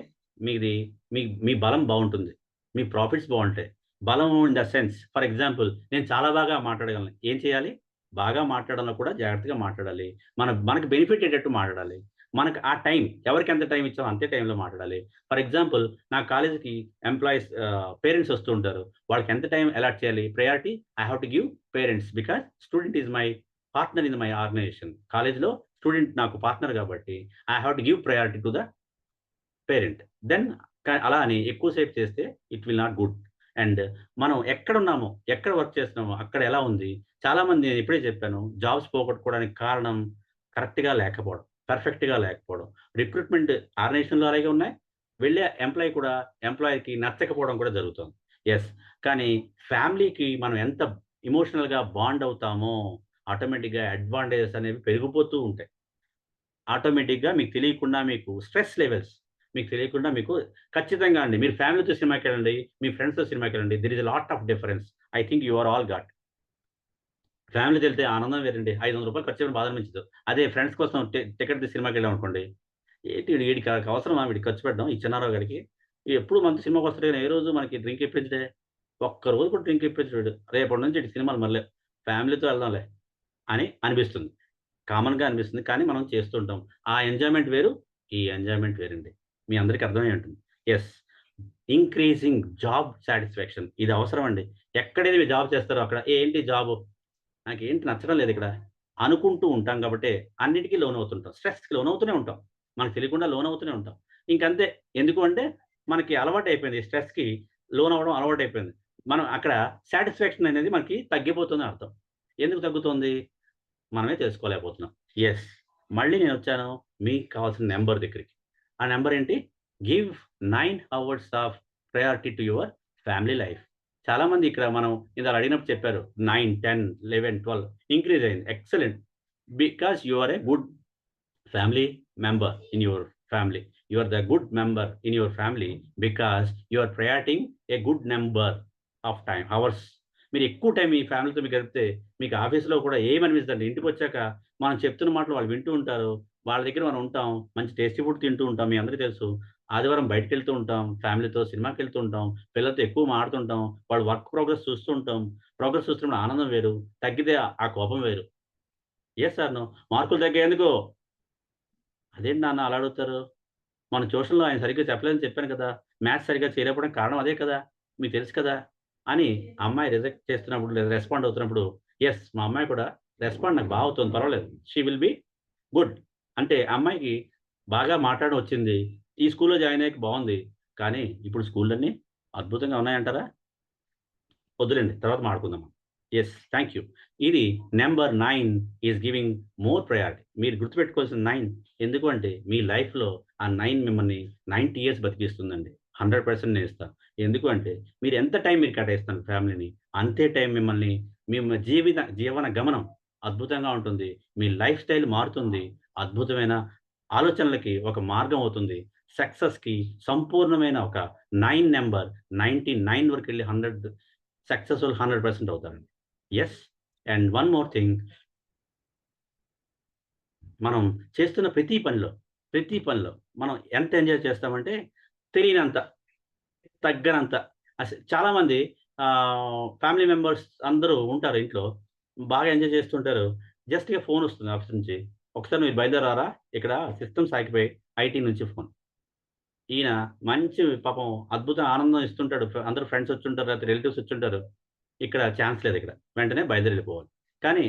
మీ బలం బావుంటుంది. మీ ప్రాఫిట్స్ బావుంటాయి. బలం in the sense, for example నేను చాలా బాగా మాట్లాడగలను. ఏం చేయాలి? బాగా మాట్లాడడంలో కూడా జాగ్రత్తగా మాట్లాడాలి. మనకు బెనిఫిట్ అయ్యేటట్టు మాట్లాడాలి. మనకు ఆ టైం, ఎవరికి ఎంత టైం ఇచ్చామో అంతే టైంలో మాట్లాడాలి. ఫర్ ఎగ్జాంపుల్ నా కాలేజీకి పేరెంట్స్ వస్తూ ఉంటారు. వాళ్ళకి ఎంత టైం అలాట్ చేయాలి? Priority I have to give parents, because student is my partner in my organization. కాలేజ్‌లో స్టూడెంట్ నాకు పార్ట్నర్ కాబట్టి I have to give priority to the parent. Then అలా అని ఎక్కువ సేపు చేస్తే it will not good. And మనం ఎక్కడున్నామో, ఎక్కడ వర్క్ చేస్తున్నామో అక్కడ ఎలా ఉంది. చాలామంది నేను ఇప్పుడే చెప్పాను, జాబ్స్ పోగొట్టుకోవడానికి కారణం కరెక్ట్‌గా లేకపోవడం, పర్ఫెక్ట్‌గా లేకపోవడం. రిక్రూట్మెంట్ ఆర్గనైజేషన్‌లో అలాగే ఉన్నాయి. వెళ్ళే ఎంప్లాయీకి నచ్చకపోవడం కూడా జరుగుతుంది. యెస్. కానీ ఫ్యామిలీకి మనం ఎంత ఎమోషనల్‌గా బాండ్ అవుతామో ఆటోమేటిక్‌గా అడ్వాంటేజెస్ అనేవి పెరిగిపోతూ ఉంటాయి. ఆటోమేటిక్‌గా మీకు తెలియకుండా మీకు స్ట్రెస్ లెవెల్స్ మీకు తెలియకుండా మీకు ఖచ్చితంగా అండి, మీరు ఫ్యామిలీతో సినిమాకెళ్ళండి, మీ ఫ్రెండ్స్‌తో సినిమాకెళ్ళండి. There is a lot of difference. I think you are all got. ఫ్యామిలీతో వెళ్తే ఆనందం వేరండి. రూ. 500 ఖర్చు చేయడం బాధ అనిపించదు. అదే ఫ్రెండ్స్ కోసం టికెట్ తీసి సినిమాకెళ్ళాం అనుకోండి, వీడికి అవసరమా వీడికి ఖర్చు పెట్టడం, ఈ చిన్నారావు గారికి ఎప్పుడు మనతో సినిమాకి వస్తాడు కానీ ఏ రోజు మనకి డ్రింక్ ఇప్పించడే, ఒక్కరోజు కూడా డ్రింక్ ఇప్పించడు. రేపటి నుంచి ఇటు సినిమాలు మళ్ళీ ఫ్యామిలీతో వెళ్దాంలే అని అనిపిస్తుంది. కామన్‌గా అనిపిస్తుంది. కానీ మనం చేస్తుంటాం. ఆ ఎంజాయ్‌మెంట్ వేరు, ఈ ఎంజాయ్‌మెంట్ వేరండి. మీ అందరికీ అర్థమై ఉంటుంది. యెస్. ఇంక్రీజింగ్ జాబ్ సాటిస్ఫాక్షన్, ఇది అవసరం అండి. ఎక్కడైతే మీరు జాబ్ చేస్తారో అక్కడ ఏంటి జాబు, నాకేంటి నచ్చడం లేదు ఇక్కడ అనుకుంటూ ఉంటాం కాబట్టి అన్నిటికీ లోనవుతుంటాం. స్ట్రెస్‌కి లోనవుతూనే ఉంటాం. మనకు తెలియకుండా లోనవుతూనే ఉంటాం. ఇంకంతే. ఎందుకు అంటే మనకి అలవాటైపోయింది. స్ట్రెస్‌కి లోనవ్వడం అలవాటైపోయింది. మనం అక్కడ సాటిస్ఫాక్షన్ అనేది మనకి తగ్గిపోతుందని అర్థం. ఎందుకు తగ్గుతోంది? మనమే తెలుసుకోలేకపోతున్నాం. యెస్. మళ్ళీ నేనొచ్చాను మీకు కావాల్సిన నంబర్ దగ్గరికి. ఆ నంబర్ ఏంటి? Give 9 hours of priority to your family life. చాలామంది ఇక్కడ మనం ఇందాక అడిగినప్పుడు చెప్పారు 9, 10, 11, 12 ఇంక్రీజ్ అయింది. Excellent. Because you are a good family member in your family. You are the good member in your family because you are prioritising a good number of hours. మీరు ఎక్కువ టైం మీ ఫ్యామిలీతో మీరు గడిపితే మీకు ఆఫీస్‌లో కూడా ఏమనిపిస్తదండి, ఇంటికొచ్చాక మనం చెప్తున్న మాటలు వాళ్ళు వింటూ ఉంటారు. వాళ్ళ దగ్గర మనం ఉంటాం. మంచి టేస్టీ ఫుడ్ తింటూ ఉంటాం. మీ అందరికీ తెలుసు. ఆదివారం బయటికెళ్తూ ఉంటాం. ఫ్యామిలీతో సినిమాకెళ్తూ ఉంటాం. పిల్లలతో ఎక్కువ మాట్లాడుతుంటాం. వాళ్ళ వర్క్ ప్రోగ్రెస్ చూస్తూ ఉంటాం. ప్రోగ్రెస్ చూస్తున్నప్పుడు ఆనందం వేరు. తగ్గితే ఆ కోపం వేరు. Yes or no? మార్కులు తగ్గాయెందుకు? అదేంటి నాన్న అలా అడుగుతారు? మన ట్యూషన్‌లో ఆయన సరిగ్గా చెప్పలేదని చెప్పాను కదా! మ్యాథ్స్ సరిగ్గా చేయలేకపోవడానికి కారణం అదే కదా! మీకు తెలుసు కదా! అని అమ్మాయి రిజెక్ట్ చేస్తున్నప్పుడు లేదా రెస్పాండ్ అవుతున్నప్పుడు ఎస్ మా అమ్మాయి కూడా రెస్పాండ్ నాకు బాగా అవుతుంది, పర్వాలేదు, షీ విల్ బి గుడ్. అంటే అమ్మాయికి బాగా మాట్లాడడం వచ్చింది, ఈ స్కూల్లో జాయిన్ అయ్యాక బాగుంది, కానీ ఇప్పుడు స్కూళ్ళన్నీ అద్భుతంగా ఉన్నాయంటారా? వద్దులేండి, తర్వాత మాట్లాడుకుందాం. Yes, thank you. ఇది number 9 is giving more priority. మీరు గుర్తుపెట్టుకోవాల్సిన 9 ఎందుకు అంటే మీ లైఫ్లో ఆ 9 మిమ్మల్ని 90 ఇయర్స్ బతికిస్తుందండి. 100% నేను ఇస్తాను. ఎందుకు అంటే మీరు ఎంత టైం మీరు కేటాయిస్తాను ఫ్యామిలీని, అంతే టైం మిమ్మల్ని మీ జీవన గమనం అద్భుతంగా ఉంటుంది. మీ లైఫ్ స్టైల్ మారుతుంది. అద్భుతమైన ఆలోచనలకి ఒక మార్గం అవుతుంది. సక్సెస్కి సంపూర్ణమైన ఒక 9 నెంబర్ 99 వరకు వెళ్ళి 100 సక్సెస్ఫుల్ 100% అవుతారండి. Yes, and one more thing, మనం చేస్తున్న ప్రతి పనిలో మనం ఎంత ఎంజాయ్ చేస్తామంటే తెలియనంత, తగ్గనంత. చాలామంది ఫ్యామిలీ మెంబర్స్ అందరూ ఉంటారు ఇంట్లో, బాగా ఎంజాయ్ చేస్తుంటారు. జస్ట్గా ఫోన్ వస్తుంది ఆఫీస్ నుంచి, ఒకసారి మీరు బయలుదేరారా, ఇక్కడ సిస్టమ్స్ ఆగిపోయి ఐటీ నుంచి ఫోన్. ఈయన మంచి పాపం అద్భుతం ఆనందం ఇస్తుంటాడు, అందరూ ఫ్రెండ్స్ వచ్చుంటారు, లేకపోతే రిలేటివ్స్ వచ్చుంటారు, ఇక్కడ ఛాన్స్ లేదు, ఇక్కడ వెంటనే బయలుదేరి వెళ్ళిపోవాలి. కానీ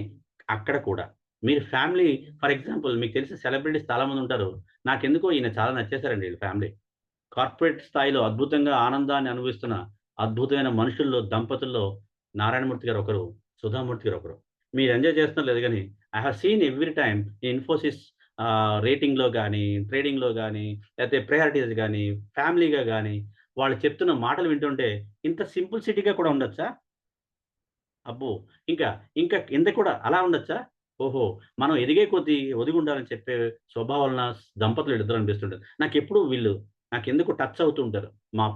అక్కడ కూడా మీరు ఫ్యామిలీ, ఫర్ ఎగ్జాంపుల్ మీకు తెలిసిన సెలబ్రిటీస్ చాలామంది ఉంటారు, నాకెందుకో ఈయన చాలా నచ్చేశారండి వీళ్ళ ఫ్యామిలీ. కార్పొరేట్ స్థాయిలో అద్భుతంగా ఆనందాన్ని అనుభవిస్తున్న అద్భుతమైన మనుషుల్లో, దంపతుల్లో నారాయణమూర్తి గారు ఒకరు, సుధామూర్తి గారు ఒకరు. మీరు ఎంజాయ్ చేస్తున్నారు లేదు కానీ I have seen every time Infosys రేటింగ్లో కానీ, ట్రేడింగ్లో కానీ, లేకపోతే ప్రయారిటీస్ కానీ, ఫ్యామిలీగా కానీ వాళ్ళు చెప్తున్న మాటలు వింటుంటే ఇంత సింపుల్సిటీగా కూడా ఉండొచ్చా? అబ్బో, ఇంకా కింద కూడా అలా ఉండొచ్చా? ఓహో, మనం ఎదిగే కొద్దీ ఒదిగి ఉండాలని చెప్పే స్వభావాలన దంపతులు ఇద్దరు అనిపిస్తుంటారు. నాకెందుకు టచ్ అవుతూ ఉంటారు, మా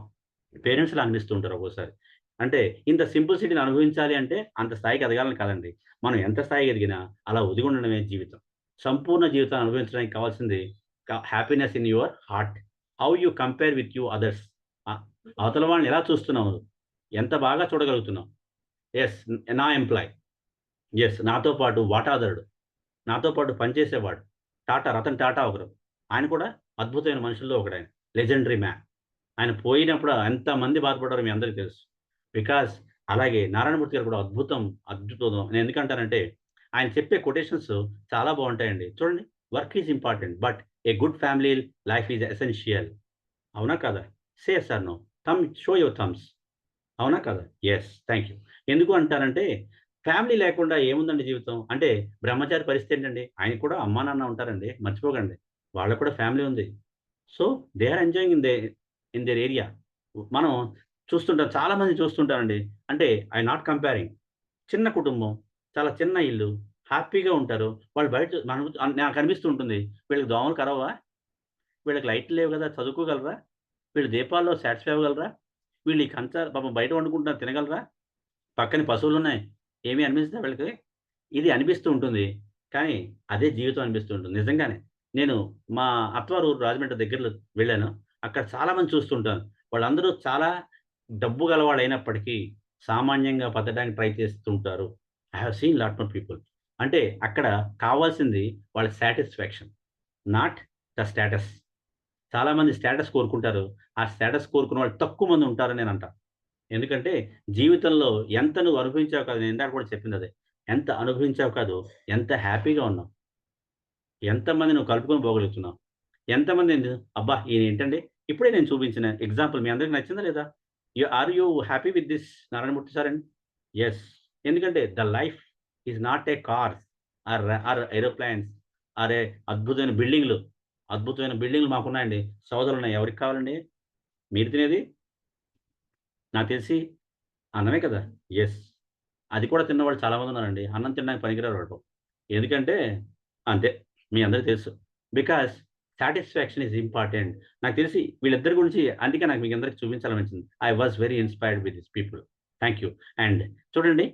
పేరెంట్స్లా అనిపిస్తూ ఉంటారు ఒక్కోసారి. అంటే ఇంత సింపుల్సిటీని అనుభవించాలి అంటే అంత స్థాయికి ఎదగాలని కాదండి, మనం ఎంత స్థాయికి ఎదిగినా అలా ఒదిగి ఉండడమే జీవితం. సంపూర్ణ జీవితాన్ని అనుభవించడానికి కావాల్సింది happiness in your heart. How you compare with you others. అవతల వాళ్ళని ఎలా చూస్తున్నావు, ఎంత బాగా చూడగలుగుతున్నావు. ఎస్, నా ఎంప్లాయ్, ఎస్, నాతో పాటు వాటాదారుడు, నాతో పాటు పనిచేసేవాడు, రతన్ టాటా ఒకరు, ఆయన కూడా అద్భుతమైన మనుషుల్లో ఒకడు, ఆయన లెజెండరీ మ్యాన్. ఆయన పోయినప్పుడు ఎంతమంది బాధపడ్డారో మీ అందరికీ తెలుసు. బికాస్ అలాగే నారాయణమూర్తి గారు కూడా అద్భుతం. నేను ఎందుకంటానంటే ఆయన చెప్పే కొటేషన్స్ చాలా బాగుంటాయండి. చూడండి, work is important but a good family life is essential. అవునా కదా? Say sir no, show your thumbs. అవునా కదా? Yes, thank you. ఎందుకు అంటారంటే ఫ్యామిలీ లేకుండా ఏముందండి జీవితం. అంటే బ్రహ్మచారి పరిస్థితి ఏంటండి, ఆయన కూడా అమ్మా నాన్న ఉంటారండి, మర్చిపోకండి, వాళ్ళకు కూడా ఫ్యామిలీ ఉంది. So they are enjoying in their area. మనం చూస్తుంటాం, చాలామంది చూస్తుంటారండి. అంటే ఐ నాట్ కంపేరింగ్, చిన్న కుటుంబం, చాలా చిన్న ఇల్లు, హ్యాపీగా ఉంటారు వాళ్ళు. బయట నాకు అనిపిస్తూ ఉంటుంది, వీళ్ళకి దోమలు కరవా, వీళ్ళకి లైట్లు లేవు కదా, చదువుకోగలరా, వీళ్ళు దీపాల్లో సాటిస్ఫై అవ్వగలరా, వీళ్ళు ఈ కంచాలు పాపం బయట వండుకుంటున్నారు తినగలరా, పక్కన పశువులు ఉన్నాయి, ఏమీ అనిపిస్తుందా వీళ్ళకి? ఇది అనిపిస్తూ ఉంటుంది. కానీ అదే జీవితం అనిపిస్తూ ఉంటుంది నిజంగానే. నేను మా అత్తవారు రాజమండ్రి దగ్గరలో వెళ్ళాను, అక్కడ చాలామంది చూస్తుంటాను, వాళ్ళందరూ చాలా డబ్బు గలవాళ్ళు అయినప్పటికీ సామాన్యంగా బతకడానికి ట్రై చేస్తుంటారు. I have seen lot more people. అంటే అక్కడ కావాల్సింది వాళ్ళ సాటిస్ఫాక్షన్, నాట్ ద స్టేటస్. చాలామంది స్టేటస్ కోరుకుంటారు, ఆ స్టేటస్ కోరుకున్న వాళ్ళు తక్కువ మంది ఉంటారని నేను అంటాను. ఎందుకంటే జీవితంలో ఎంత నువ్వు అనుభవించావు కాదు, నేను ఇందాక కూడా చెప్పింది అదే, ఎంత అనుభవించావు కాదు, ఎంత హ్యాపీగా ఉన్నావు, ఎంతమంది నువ్వు కలుపుకొని పోగలుగుతున్నావు, ఎంతమంది అబ్బా ఈయన ఏంటండి. ఇప్పుడే నేను చూపించిన ఎగ్జాంపుల్ మీ అందరికి నచ్చిందా లేదా? Are you happy with this Narayana Murthy sir అండి? ఎస్, ఎందుకంటే the life is not a cars or aeroplanes or a అద్భుతమైన బిల్డింగ్లు మాకున్నాయండి, సోదరులు ఉన్నాయి. ఎవరికి కావాలండి? మీరు తినేది నాకు తెలిసి అన్నమే కదా. ఎస్, అది కూడా తిన్నవాళ్ళు చాలామంది ఉన్నారండి. అన్నం తినడానికి పనికిరారు వాళ్ళు. ఎందుకంటే అంతే, మీ అందరికీ తెలుసు. Because satisfaction is important. నాకు తెలిసి వీళ్ళిద్దరి గురించి అందుకే నాకు మీకు అందరికి చూపించాలనిపించింది. I was very inspired with this people. Thank you. And చూడండి,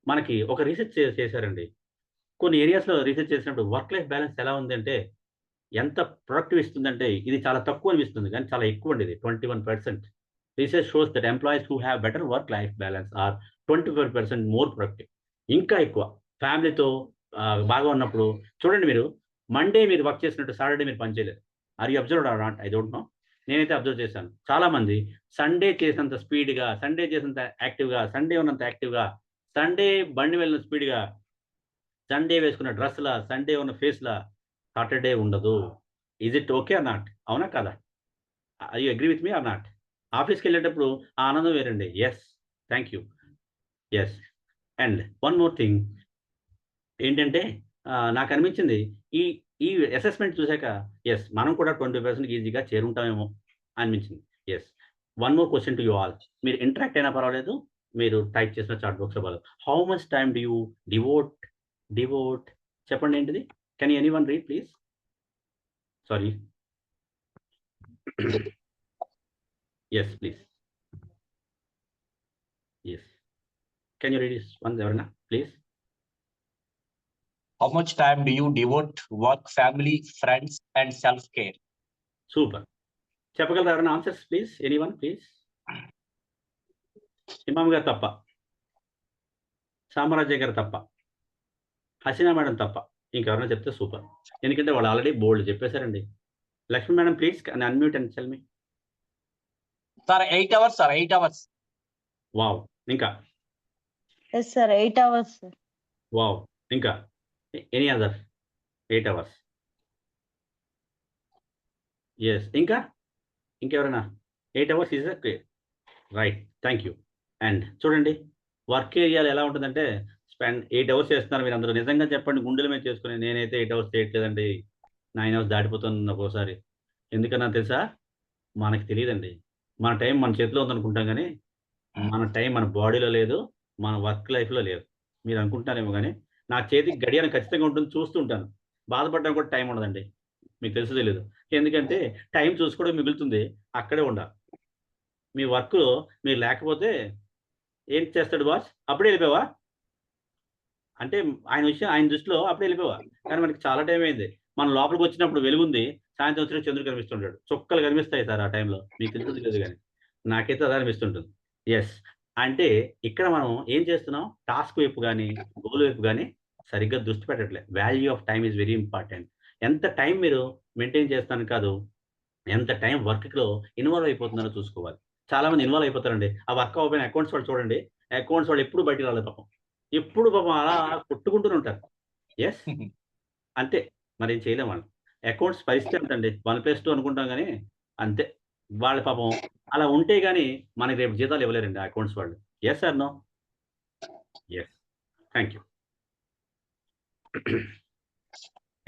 మనకి ఒక రీసెర్చ్ చేశారండి. కొన్ని ఏరియాస్లో రీసెర్చ్ చేసినప్పుడు వర్క్ లైఫ్ బ్యాలెన్స్ ఎలా ఉందంటే, ఎంత ప్రొడక్టివ్ ఇస్తుందంటే ఇది చాలా తక్కువ అనిపిస్తుంది, కానీ చాలా ఎక్కువ అండి. ఇది 21%. Research shows that employees who have better work life balance or 25% more productive. ఇంకా ఎక్కువ ఫ్యామిలీతో బాగా ఉన్నప్పుడు చూడండి, మీరు మండే మీరు వర్క్ చేసినట్టు సాటర్డే మీరు పని చేయలేదు. Are you observed or not? I don't know. నేనైతే అబ్జర్వ్ చేశాను. చాలామంది సండే చేసినంత స్పీడ్గా, సండే చేసినంత యాక్టివ్గా, సండే ఉన్నంత యాక్టివ్గా, సండే బండి వెళ్ళిన స్పీడ్గా, సండే వేసుకున్న డ్రెస్లా, సండే ఉన్న ఫేస్లా సాటర్డే ఉండదు. Is it okay or not? అవునా కదా? I you agree with me or not? ఆఫీస్కి వెళ్ళేటప్పుడు ఆ ఆనందం వేరండి. Yes, thank you. Yes. And one more thing ఏంటంటే నాకు అనిపించింది ఈ ఈ అసెస్మెంట్ చూసాక ఎస్ మనం కూడా 20% ఈజీగా చేరుంటామేమో అనిపించింది. Yes. One more question to you all. మీరు ఇంటరాక్ట్ అయినా పర్వాలేదు, మీరు టైప్ చేసిన చాట్ బాక్స్లో పర్వాలేదు. How much time do you devote చెప్పండి ఏంటిది? Can you anyone read please? Sorry. Yes please. Yes. Can you read this one ఎవరైనా please? How much time do you devote work, family, friends, and self-care? Super. చెప్పగలరా ఎవరైనా answers please? Anyone please? Imam గారు తప్ప, సామ్రాజ్య గారు తప్ప, హసీనా మేడం తప్ప, ఇంకెవరైనా చెప్తే సూపర్. ఎందుకంటే వాళ్ళు ఆల్రెడీ బోల్డ్ చెప్పేశారండి. Lakshmi madam please unmute and tell me. Sir, 8 hours, sir, 8 hours. Wow. ఇంకా? Yes, sir. 8 hours, sir. వావ్. ఇంకా? Any other? 8 hours. ఎస్. ఇంకా? ఇంకెవరైనా? 8 hours is right. Thank you. And చూడండి వర్క్ ఏరియాలో ఎలా ఉంటుందంటే స్పెండ్ 8 hours చేస్తున్నారు మీరు అందరూ. నిజంగా చెప్పండి, గుండెల మీద చేసుకుని నేనైతే 8 hours చేయట్లేదండి, 9 hours దాటిపోతుంది ఒక్కోసారి. ఎందుకన్నా తెలుసా? మనకి తెలియదండి. మన టైం మన చేతిలో ఉందనుకుంటాం కానీ మన టైం మన బాడీలో లేదు, మన వర్క్ లైఫ్లో లేదు. మీరు అనుకుంటారేమో కానీ నా చేతికి గడియారం ఖచ్చితంగా ఉంటుంది, చూస్తూ ఉంటాను. బాధపడడానికి కూడా టైం ఉండదండి, మీకు తెలుసు తెలియదు. ఎందుకంటే టైం చూసుకోవడం మిగులుతుంది, అక్కడే ఉండాలి. మీ వర్క్లో మీరు లేకపోతే ఏం చేస్తాడు బాస్? అప్పుడే వెళ్ళిపోవా అంటే ఆయన విషయం, ఆయన దృష్టిలో అప్పుడే వెళ్ళిపోవా. కానీ మనకి చాలా టైం అయింది. మనం లోపలికి వచ్చినప్పుడు వెలుగుంది, సాయంత్రం వచ్చిన చంద్రుడు కనిపిస్తుంటాడు, చుక్కలు కనిపిస్తాయి సార్ ఆ టైంలో. మీకు తెలుసు తెలియదు కానీ నాకైతే అదే అనిపిస్తుంటుంది. ఎస్. అంటే ఇక్కడ మనం ఏం చేస్తున్నాం? టాస్క్ వైపు కానీ గోల్ వైపు కానీ సరిగ్గా దృష్టి పెట్టట్లేదు. Value of time is very important. ఎంత టైం మీరు మెయింటైన్ చేస్తాను కాదు, ఎంత టైం వర్క్లో ఇన్వాల్వ్ అయిపోతున్నారో చూసుకోవాలి. చాలామంది ఇన్వాల్వ్ అయిపోతారండి. ఆ వర్క్ ఓపెన్ అకౌంట్స్ వాళ్ళు చూడండి, అకౌంట్స్ వాళ్ళు ఎప్పుడు బయటికి రాలేదు పాపం, ఎప్పుడు పాపం అలా కొట్టుకుంటూనే ఉంటారు. ఎస్. అంతే, మరి ఏం చేయలేం వాళ్ళు. అకౌంట్స్ పరిస్థితి అంతండి, 1+2 అనుకుంటాం కానీ అంతే. వాళ్ళ పాపం అలా ఉంటే కానీ మనకి రేపు జీతాలు ఇవ్వలేరండి అకౌంట్స్ వాళ్ళు. Yes or no? Yes. Thank you.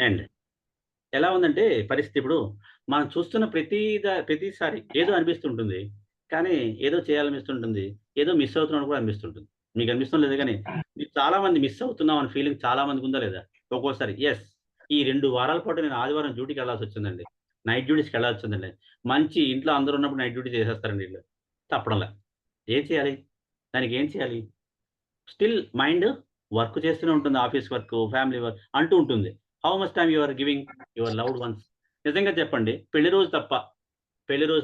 And ఎలా ఉందంటే పరిస్థితి ఇప్పుడు మనం చూస్తున్న ప్రతిసారి ఏదో అనిపిస్తుంటుంది, కానీ ఏదో చేయాలనిపిస్తుంటుంది, ఏదో మిస్ అవుతున్నాను కూడా అనిపిస్తుంటుంది. మీకు అనిపిస్తుంది లేదు కానీ మీరు చాలా మంది మిస్ అవుతున్నాం అనే ఫీలింగ్ చాలా మందికి ఉందా లేదా? ఒక్కోసారి ఎస్. ఈ 2 వారాల పాటు నేను ఆదివారం డ్యూటీకి వెళ్ళాల్సి వచ్చిందండి, నైట్ డ్యూటీస్కి వెళ్ళాల్సి వచ్చిందండి. మంచి ఇంట్లో అందరూ ఉన్నప్పుడు నైట్ డ్యూటీ చేసేస్తారండి వీళ్ళు, తప్పడంలా. ఏం చేయాలి? దానికి ఏం చేయాలి? స్టిల్ మైండ్ వర్క్ చేస్తూనే ఉంటుంది, ఆఫీస్ వర్క్, ఫ్యామిలీ వర్క్ అంటూ ఉంటుంది. How much time you are giving your loved ones? నిజంగా చెప్పండి, పెళ్లి రోజు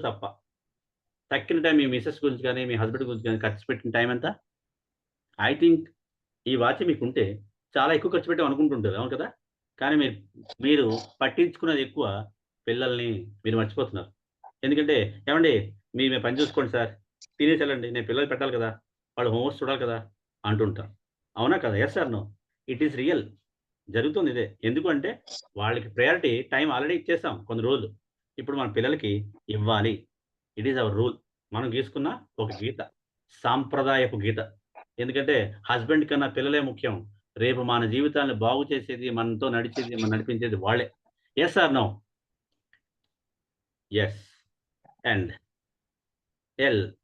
తప్ప తక్కిన టైం మీ మిసెస్ గురించి కానీ మీ హస్బెండ్ గురించి కానీ ఖర్చు పెట్టిన టైం ఎంత? ఐ థింక్ ఈ వాచ్ మీకుంటే చాలా ఎక్కువ ఖర్చు పెట్టాం అనుకుంటుంటారు, అవును కదా? కానీ మీరు పట్టించుకున్నది ఎక్కువ, పిల్లల్ని మీరు మర్చిపోతున్నారు. ఎందుకంటే ఏమండి మీరు పని చూసుకోండి సార్, తినేసి వెళ్ళండి, నేను పిల్లలు పెట్టాలి కదా, వాళ్ళు హోంవర్క్స్ చూడాలి కదా అంటుంటారు. అవునా కదా? Yes or no? It is real, జరుగుతుంది ఇదే. ఎందుకంటే వాళ్ళకి ప్రయారిటీ టైం ఆల్రెడీ ఇచ్చేసాం కొన్ని రోజులు, ఇప్పుడు మన పిల్లలకి ఇవ్వాలి. It is our rule. మనం గీసుకున్న ఒక గీత, సాంప్రదాయపు గీత. ఎందుకంటే హస్బెండ్ కన్నా పిల్లలే ముఖ్యం. రేపు మన జీవితాన్ని బాగు చేసేది, మనతో నడిచేది, మనం నడిపించేది వాళ్ళే. Yes or no? Yes. And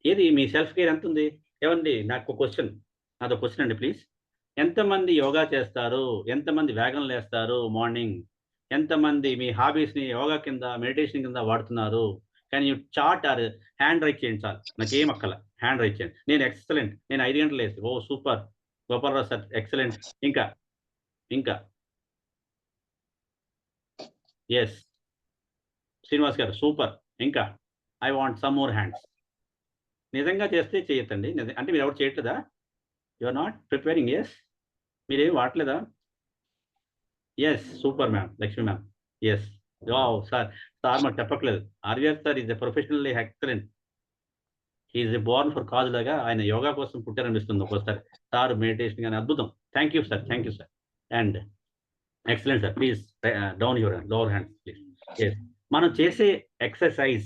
ఏది మీ సెల్ఫ్ కేర్ ఎంత ఉంది? ఏమండి నాకు క్వశ్చన్, నాదో క్వశ్చన్ అండి ప్లీజ్. ఎంతమంది యోగా చేస్తారు? ఎంతమంది వేగం లేస్తారు మార్నింగ్? ఎంతమంది మీ హాబీస్ని యోగా కింద, మెడిటేషన్ కింద వాడుతున్నారు? Can you chat or hand right చేయండి సార్, నాకేం అక్కల, హ్యాండ్ రైట్ చేయండి. నేను ఎక్సలెంట్, నేను 5 గంటలు లేసి, oh super Gopalarao sir excellent. ఇంకా ఎస్ శ్రీనివాస్ గారు సూపర్. ఇంకా I want some more hands. నిజంగా చేస్తే చేయొద్దండి. అంటే మీరు ఎవరు చేయట్లేదా? You are not preparing? Yes. మీరేం వాడలేదా? Yes super ma'am, Lakshmi ma'am. Yes. Sir మాకు చెప్పట్లేదు. RVR sir is a professionally excellent. Is a born for cause లాగా ఆయన యోగా కోసం పుట్టారనిపిస్తుంది ఒక్కోసారి. సార్ మెడిటేషన్ కానీ అద్భుతం. Thank you sir. And excellent sir. Please down your lower hands please. మనం చేసే ఎక్సర్సైజ్,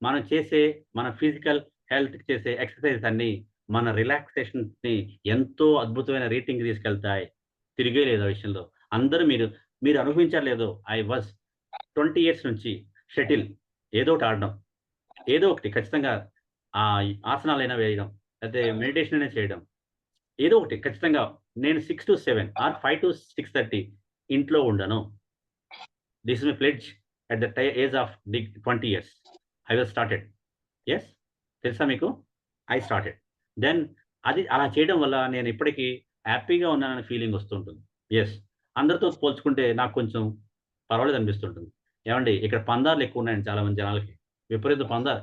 మన ఫిజికల్ హెల్త్ చేసే ఎక్సర్సైజ్ అన్ని మన రిలాక్సేషన్ని ఎంతో అద్భుతమైన రేటింగ్ తీసుకెళ్తాయి. తిరిగే లేదు ఆ విషయంలో. అందరూ మీరు అనుభవించారు లేదో, ఐ వాజ్ 20 years నుంచి షటిల్ ఏదో ఒకటి ఆడడం, ఏదో ఒకటి ఖచ్చితంగా ఆ ఆసనాలైనా వేయడం, అయితే మెడిటేషన్ అయినా చేయడం, ఏదో ఒకటి ఖచ్చితంగా. నేను 6 to 7 ఆర్ 5 to 6:30 ఇంట్లో ఉండను. This is my pledge at the age of 20 years. I was started. Yes, తెలుసా మీకు? I started. దెన్ అది అలా చేయడం వల్ల నేను ఇప్పటికీ హ్యాపీగా ఉన్నానని ఫీలింగ్ వస్తుంటుంది. ఎస్, అందరితో పోల్చుకుంటే నాకు కొంచెం పర్వాలేదు అనిపిస్తుంటుంది. ఏమండి, ఇక్కడ పందాలు ఎక్కువ ఉన్నాయండి చాలా మంది జనాలకి. విపరీత పందాలు.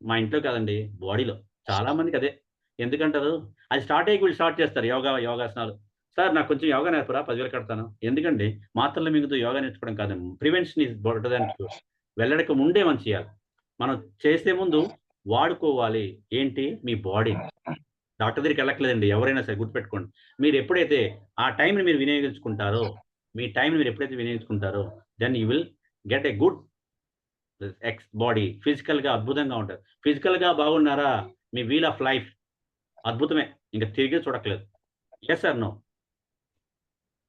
మా ఇంట్లో కాదండి, బాడీలో చాలా మందికి అదే. ఎందుకంటారు? అది స్టార్ట్ అయ్యి వీళ్ళు స్టార్ట్ చేస్తారు యోగాసనాలు. సార్ నాకు కొంచెం యోగా నేర్పరా, 10,000 కడతాను. ఎందుకండి? మాత్రలు మింగుతూ యోగా నేర్చుకోవడం కాదండి. Prevention is better than cure. వెళ్ళడక ముందే మనం చేయాలి. మనం చేసే ముందు వాడుకోవాలి. ఏంటి? మీ బాడీ. డాక్టర్ దగ్గరికి వెళ్ళట్లేదండి ఎవరైనా సరే, గుర్తుపెట్టుకోండి. మీరు ఎప్పుడైతే ఆ టైంని మీరు వినియోగించుకుంటారో, then you will get a good body. ఫిజికల్గా అద్భుతంగా ఉంటారు. ఫిజికల్గా బాగున్నారా, మీ వీల్ ఆఫ్ లైఫ్ అద్భుతమే, ఇంకా తిరిగి చూడట్లేదు. Yes or no?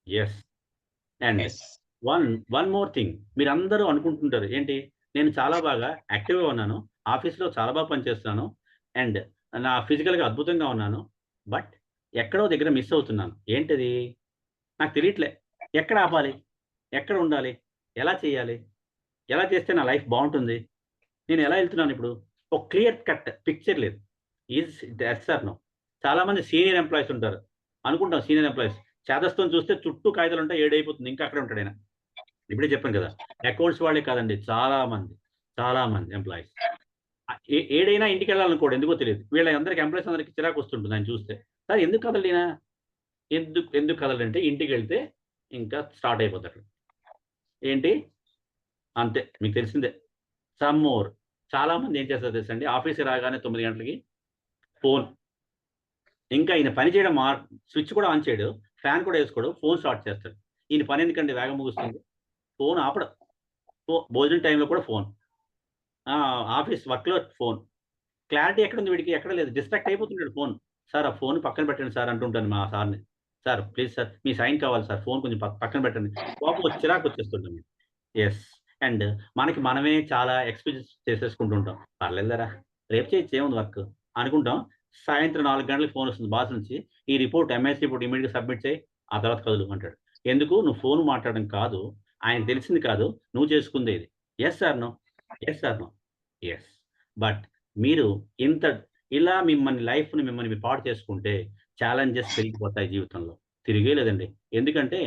Yes. And Yes. One more thing. మీరు అందరూ అనుకుంటుంటారు ఏంటి, నేను చాలా బాగా యాక్టివ్గా ఉన్నాను, ఆఫీస్లో చాలా బాగా పనిచేస్తున్నాను, అండ్ నా ఫిజికల్గా అద్భుతంగా ఉన్నాను, బట్ ఎక్కడో దగ్గర మిస్ అవుతున్నాను. ఏంటిది? నాకు తెలియట్లే. ఎక్కడ ఆపాలి, ఎక్కడ ఉండాలి, ఎలా చేయాలి, ఎలా చేస్తే నా లైఫ్ బాగుంటుంది, నేను ఎలా వెళ్తున్నాను ఇప్పుడు? ఒక క్లియర్ కట్ పిక్చర్ లేదు. Is yes or no? చాలామంది సీనియర్ ఎంప్లాయీస్ ఉంటారు, అనుకుంటాం సీనియర్ ఎంప్లాయీస్ చేదస్తం చూస్తే చుట్టూ కాగితాలు ఉంటాయి, 7 అయిపోతుంది, ఇంకా అక్కడే ఉంటాడు ఆయన. ఇప్పుడే చెప్పాను కదా, అకౌంట్స్ వాళ్ళే కాదండి, చాలా మంది ఎంప్లాయీస్ 7 అయినా ఇంటికి వెళ్ళాలనుకోడు, ఎందుకో తెలియదు. వీళ్ళ అందరికి ఎంప్లాయీస్ అందరికి చిరాకు వస్తుంటుంది ఆయన చూస్తే. సార్ ఎందుకు కదలినా, ఎందుకు కదలంటే ఇంటికి వెళ్తే ఇంకా స్టార్ట్ అయిపోతాడు. ఏంటి? అంతే, మీకు తెలిసిందే. Some more. చాలా మంది ఏం చేస్తారు తెలుసండి, ఆఫీస్కి రాగానే 9 గంటలకి ఫోన్. ఇంకా ఈయన పని చేయడం స్విచ్ కూడా ఆన్ చేయడు, ఫ్యాన్ కూడా వేసుకోడు, ఫోన్ స్టార్ట్ చేస్తాడు. ఈయన పని ఎందుకండి వేగం ముగుస్తుంది? ఫోన్ ఆపడం. భోజనం టైంలో కూడా ఫోన్, ఆఫీస్ వర్క్లో ఫోన్. క్లారిటీ ఎక్కడుంది వీడికి? ఎక్కడ లేదు, డిస్ట్రాక్ట్ అయిపోతున్నాడు ఫోన్. సార్ ఆ ఫోన్ పక్కన పెట్టండి సార్ అంటుంటాను మా సార్ని. సార్ ప్లీజ్ సార్, మీ సైన్ కావాలి సార్, ఫోన్ కొంచెం పక్కన పెట్టండి. కోపం చిరాకు వచ్చేస్తుంటుంది. ఎస్. అండ్ మనమే చాలా ఎక్స్క్యూజెస్ చేసేసుకుంటుంటాం. పర్లేదురా, రేపు చేయొచ్చు, ఏముంది వర్క్ అనుకుంటాం. సాయంత్రం 4 గంటలకు ఫోన్ వస్తుంది బాస్ నుంచి, ఈ రిపోర్ట్ ఎంఎస్ రిపోర్ట్ ఇమీడియట్గా సబ్మిట్ చేయి, ఆ తర్వాత కదులు అంటాడు. ఎందుకు? నువ్వు ఫోన్ మాట్లాడడం కాదు, ఆయన తెలిసింది కాదు, నువ్వు చేసుకుందే ఇది. Yes or no? Yes. But మీరు ఇలా మిమ్మల్ని పాడు చేసుకుంటే ఛాలెంజెస్ పెరిగిపోతాయి జీవితంలో, తిరిగే లేదండి. ఎందుకంటే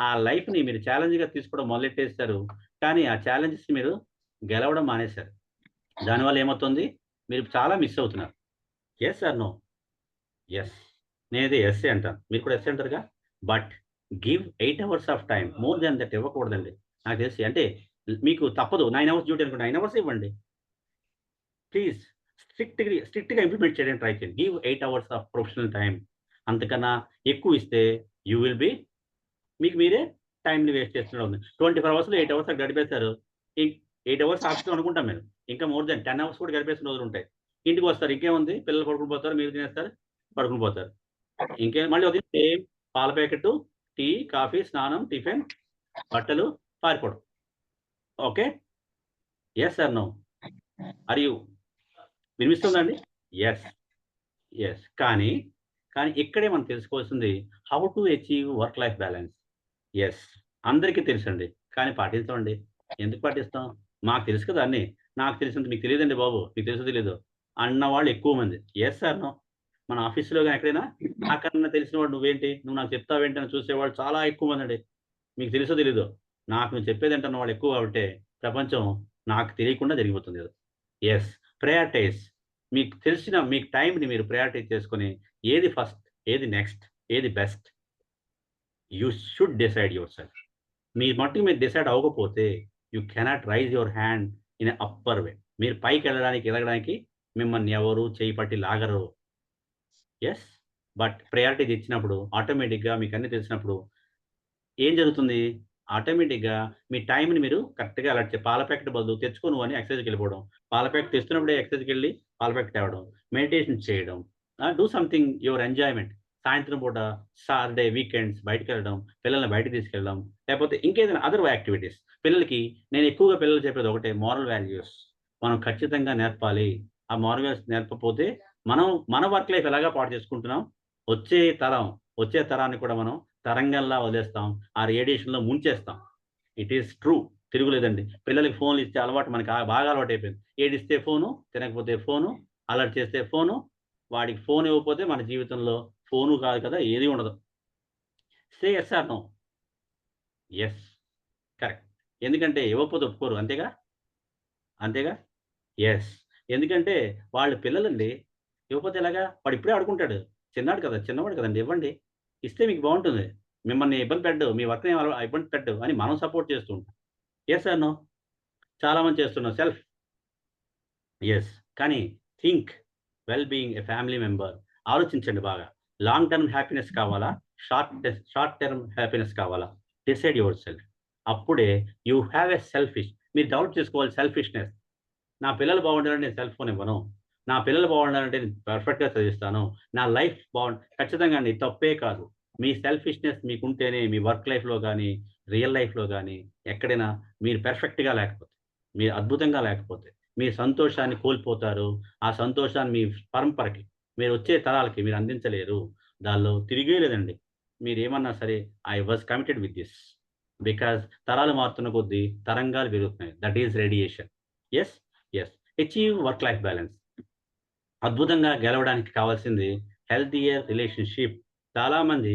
ఆ లైఫ్ని మీరు ఛాలెంజ్గా తీసుకోవడం మొదలెట్టేస్తారు, కానీ ఆ ఛాలెంజెస్ మీరు గెలవడం మానేశారు. దానివల్ల ఏమవుతుంది? మీరు చాలా మిస్ అవుతున్నారు. Yes or no? ఎస్. నేనైతే ఎస్ఏ అంటాను, మీరు కూడా ఎస్ఏ అంటారుగా. But give 8 hours of time, more than that ఇవ్వకూడదండి. నాకు తెలిసి అంటే మీకు తప్పదు, 9 hours డ్యూటీ అనుకుంటే 9 hours ఇవ్వండి ప్లీజ్. స్ట్రిక్ట్గా ఇంప్లిమెంట్ చేయడానికి ట్రై చేయండి. Give 8 hours of professional time. అంతకన్నా ఎక్కువ ఇస్తే యూ విల్ బి, మీకు మీరే టైంని వేస్ట్ చేస్తున్నారు. 24 hours 8 hours గడిపేస్తారు. 8 hours ఆఫీస్లో అనుకుంటాం మేము, ఇంకా మోర్ దాన్ 10 hours కూడా గడిపేసిన రోజులు ఉంటాయి. ఇంటికి వస్తారు, ఇంకేముంది, పిల్లలు పడుకుని పోతారు, మీరు తినేస్తారు, పడుకుని పోతారు. ఇంకేం మళ్ళీ ఉదయం సేమ్ పాల ప్యాకెట్, టీ, కాఫీ, స్నానం, టిఫిన్, బట్టలు, పారిపోవడం. Okay. Yes or no? Or you వినిపిస్తుందండి? ఎస్. కానీ ఇక్కడే మనం తెలుసుకోవాల్సింది how to achieve work life balance. Yes, అందరికీ తెలుసండి, కానీ పాటించమండి. ఎందుకు పాటిస్తాం? మాకు తెలుసు కదా అన్నీ, నాకు తెలిసినంత మీకు తెలియదండి బాబు, మీకు తెలుసు తెలీదు అన్న వాళ్ళు ఎక్కువ మంది. Yes or no? మన ఆఫీసులో కానీ ఎక్కడైనా నాకన్నా తెలిసిన వాడు నువ్వేంటి, నువ్వు నాకు చెప్తావేంటి అని చూసేవాళ్ళు చాలా ఎక్కువ మంది అండి. మీకు తెలుసో తెలీదు, నాకు నువ్వు చెప్పేది అంటున్న వాళ్ళు ఎక్కువ కాబట్టి ప్రపంచం నాకు తెలియకుండా జరిగిపోతుంది కదా. ఎస్. ప్రయారిటైజ్. మీకు టైంని మీరు ప్రయారిటైజ్ చేసుకొని ఏది ఫస్ట్, ఏది నెక్స్ట్, ఏది best, you should decide your self. మీ మట్టుకు మీరు డిసైడ్ అవ్వకపోతే you cannot raise your hand in upper way. మీరు పైకి ఎదగడానికి మిమ్మల్ని ఎవరు చేయి పట్టి లాగరు. ఎస్, బట్ ప్రయారిటీ ఇచ్చినప్పుడు ఆటోమేటిక్గా మీకు అన్ని తెలిసినప్పుడు ఏం జరుగుతుంది? ఆటోమేటిక్గా మీ టైంని మీరు కరెక్ట్గా అలర్ట్ పాల ప్యాకెట్ బదులు తెచ్చుకో నువ్వు అని ఎక్సర్సైజ్కి వెళ్ళిపోవడం, పాల ప్యాకెట్ తెస్తున్నప్పుడే ఎక్సర్సైజ్కి వెళ్ళి పాల ప్యాకెట్ తేవడం, మెడిటేషన్ చేయడం, డూ సంథింగ్ యువర్ ఎంజాయ్మెంట్. సాయంత్రం పూట సాటర్డే వీకెండ్స్ బయటకు వెళ్ళడం, పిల్లల్ని బయటకు తీసుకెళ్ళడం, లేకపోతే ఇంకేదైనా అదర్ యాక్టివిటీస్. పిల్లలకి నేను ఎక్కువగా పిల్లలు చెప్పేది ఒకటే, మోరల్ వాల్యూస్ మనం ఖచ్చితంగా నేర్పాలి. ఆ మోరల్ వాల్యూస్ నేర్పకపోతే మన వర్క్ లైఫ్ ఎలాగా పాటు చేసుకుంటున్నాం, వచ్చే తరాన్ని కూడా మనం తరంగంలా వదిలేస్తాం, ఆ రేడియేషన్లో ముంచేస్తాం. ఇట్ ఈస్ ట్రూ, తిరుగులేదండి. పిల్లలకి ఫోన్లు ఇచ్చే అలవాటు మనకి బాగా అలవాటు అయిపోయింది. ఏడిస్తే ఫోను, తినకపోతే ఫోను, అలర్ట్ చేస్తే ఫోను. వాడికి ఫోన్ ఇవ్వకపోతే మన జీవితంలో ఫోను కాదు కదా ఏది ఉండదు. Say yes or no? Yes, correct. ఎందుకంటే ఇవ్వకపోతే ఒప్పుకోరు, అంతేగా. ఎస్, ఎందుకంటే వాళ్ళ పిల్లలండి. ఇవ్వకపోతే ఎలాగా? వాడు ఇప్పుడే ఆడుకుంటాడు, చిన్నవాడు కదండి, ఇవ్వండి. ఇస్తే మీకు బాగుంటుంది, మిమ్మల్ని ఇబ్బంది పెట్టడు, మీ వర్క్ని ఇబ్బంది పెట్టడు అని మనం సపోర్ట్ చేస్తూ ఉంటాం. Yes or no? చాలామంది చేస్తున్నాం సెల్ఫ్. ఎస్, కానీ think well being a family member. ఆలోచించండి బాగా. లాంగ్ టర్మ్ హ్యాపీనెస్ కావాలా, షార్ట్ టర్మ్ హ్యాపీనెస్ కావాలా? Decide yourself. అప్పుడే యూ హ్యావ్ ఎ సెల్ఫిష్. మీరు డెవలప్ చేసుకోవాలి సెల్ఫిష్నెస్. నా పిల్లలు బాగుండాలంటే నేను సెల్ ఫోన్ ఇవ్వను, నా పిల్లలు బాగుండాలంటే నేను పర్ఫెక్ట్గా చదివిస్తాను, నా లైఫ్ ఖచ్చితంగా అండి తప్పే కాదు. మీ సెల్ఫిష్నెస్ మీకుంటేనే మీ వర్క్ లైఫ్లో కానీ రియల్ లైఫ్లో కానీ ఎక్కడైనా మీరు పెర్ఫెక్ట్గా లేకపోతే, మీరు అద్భుతంగా లేకపోతే మీ సంతోషాన్ని కోల్పోతారు. ఆ సంతోషాన్ని మీ పరంపరకి, మీరు వచ్చే తరాలకి మీరు అందించలేరు. దానిలో తిరిగే లేదండి. మీరు ఏమన్నా సరే I was committed with this. Because తరాలు మారుతున్న కొద్దీ తరంగాలు పెరుగుతున్నాయి. That is radiation. Yes, achieve work life balance. అద్భుతంగా గెలవడానికి కావాల్సింది హెల్తీయర్ రిలేషన్షిప్. చాలామంది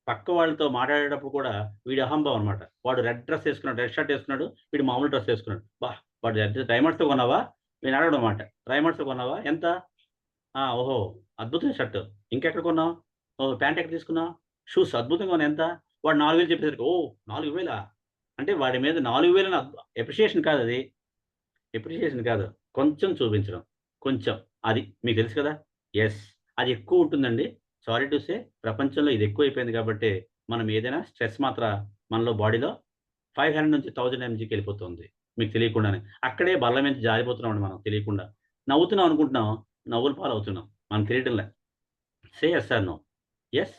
పక్క వాళ్ళతో మాట్లాడేటప్పుడు కూడా వీడి అహంభావం అనమాట. వాడు రెడ్ షర్ట్ వేసుకున్నాడు, వీడు మామూలు డ్రెస్ వేసుకున్నాడు. వాడు డైమండ్స్తో కొన్నావా? నేను అడగడం అనమాట, డైమండ్స్తో కొన్నావా? ఎంత? ఓహో అద్భుతమైన షర్ట్. ఇంకెక్కడ కొన్నావు? ఓహో ప్యాంట్ ఎక్కడ తీసుకున్నావు? షూస్ అద్భుతంగా ఉన్నాయి. ఎంత? వాడు 4000 చెప్పేసరికి 4000 అంటే వాడి మీద 4000 ఎప్రిషియేషన్ కాదు, అది ఎప్రిషియేషన్ కాదు, కొంచెం చూపించడం, కొంచెం. అది మీకు తెలుసు కదా. ఎస్, అది ఎక్కువ ఉంటుందండి. సారీ టు సే, ప్రపంచంలో ఇది ఎక్కువ అయిపోయింది కాబట్టి మనం ఏదైనా స్ట్రెస్ మాత్ర మనలో బాడీలో 500 నుంచి 1000 mgకి వెళ్ళిపోతుంది మీకు తెలియకుండానే. అక్కడే బల్ల మీద జారిపోతున్నాం మనం తెలియకుండా. నవ్వుతున్నాం అనుకుంటున్నాం, నవ్వుల పాలు అవుతున్నాం, మనం తెలియటంలే. Say yes or no? Yes.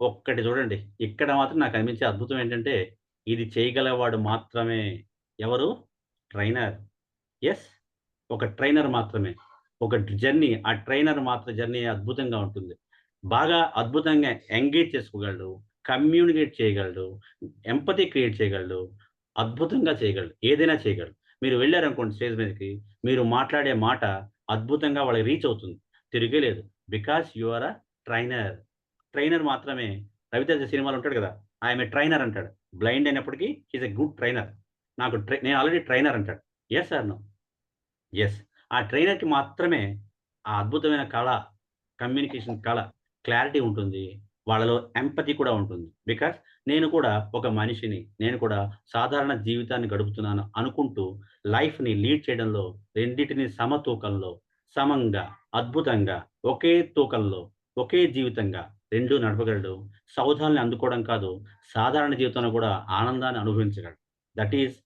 ఒక్కటి చూడండి, ఇక్కడ మాత్రం నాకు అనిపించే అద్భుతం ఏంటంటే, ఇది చేయగలవాడు మాత్రమే. ఎవరు? ట్రైనర్. ఎస్, ఒక ట్రైనర్ మాత్రమే. ఒక జర్నీ, ఆ ట్రైనర్ మాత్రం జర్నీ అద్భుతంగా ఉంటుంది. బాగా అద్భుతంగా ఎంగేజ్ చేసుకోగలడు, కమ్యూనికేట్ చేయగలడు, ఎంపతి క్రియేట్ చేయగలడు, అద్భుతంగా చేయగలడు, ఏదైనా చేయగలడు. మీరు వెళ్ళారనుకోండి స్టేజ్ మీదకి, మీరు మాట్లాడే మాట అద్భుతంగా వాళ్ళకి రీచ్ అవుతుంది, తిరిగేలేదు. Because you are a trainer మాత్రమే. రవితేజ సినిమాలో ఉంటాడు కదా, ఐఎమ్ ఏ ట్రైనర్ అంటాడు. బ్లైండ్ అయినప్పటికీ హీస్ ఎ గుడ్ ట్రైనర్. నేను ఆల్రెడీ ట్రైనర్ అంటాడు. Yes or no? ఎస్. ఆ ట్రైనర్కి మాత్రమే ఆ అద్భుతమైన కళ, కమ్యూనికేషన్ కళ, క్లారిటీ ఉంటుంది. వాళ్ళలో ఎంపతి కూడా ఉంటుంది. బికాస్ నేను కూడా ఒక మనిషిని, నేను కూడా సాధారణ జీవితాన్ని గడుపుతున్నాను అనుకుంటూ లైఫ్ని లీడ్ చేయడంలో రెండింటిని సమతూకంలో, సమంగా, అద్భుతంగా, ఒకే తూకంలో, ఒకే జీవితంగా రెండు నడపగలడు. సౌధాల్ని అందుకోవడం కాదు, సాధారణ జీవితంలో కూడా ఆనందాన్ని అనుభవించగలడు. దట్ ఈస్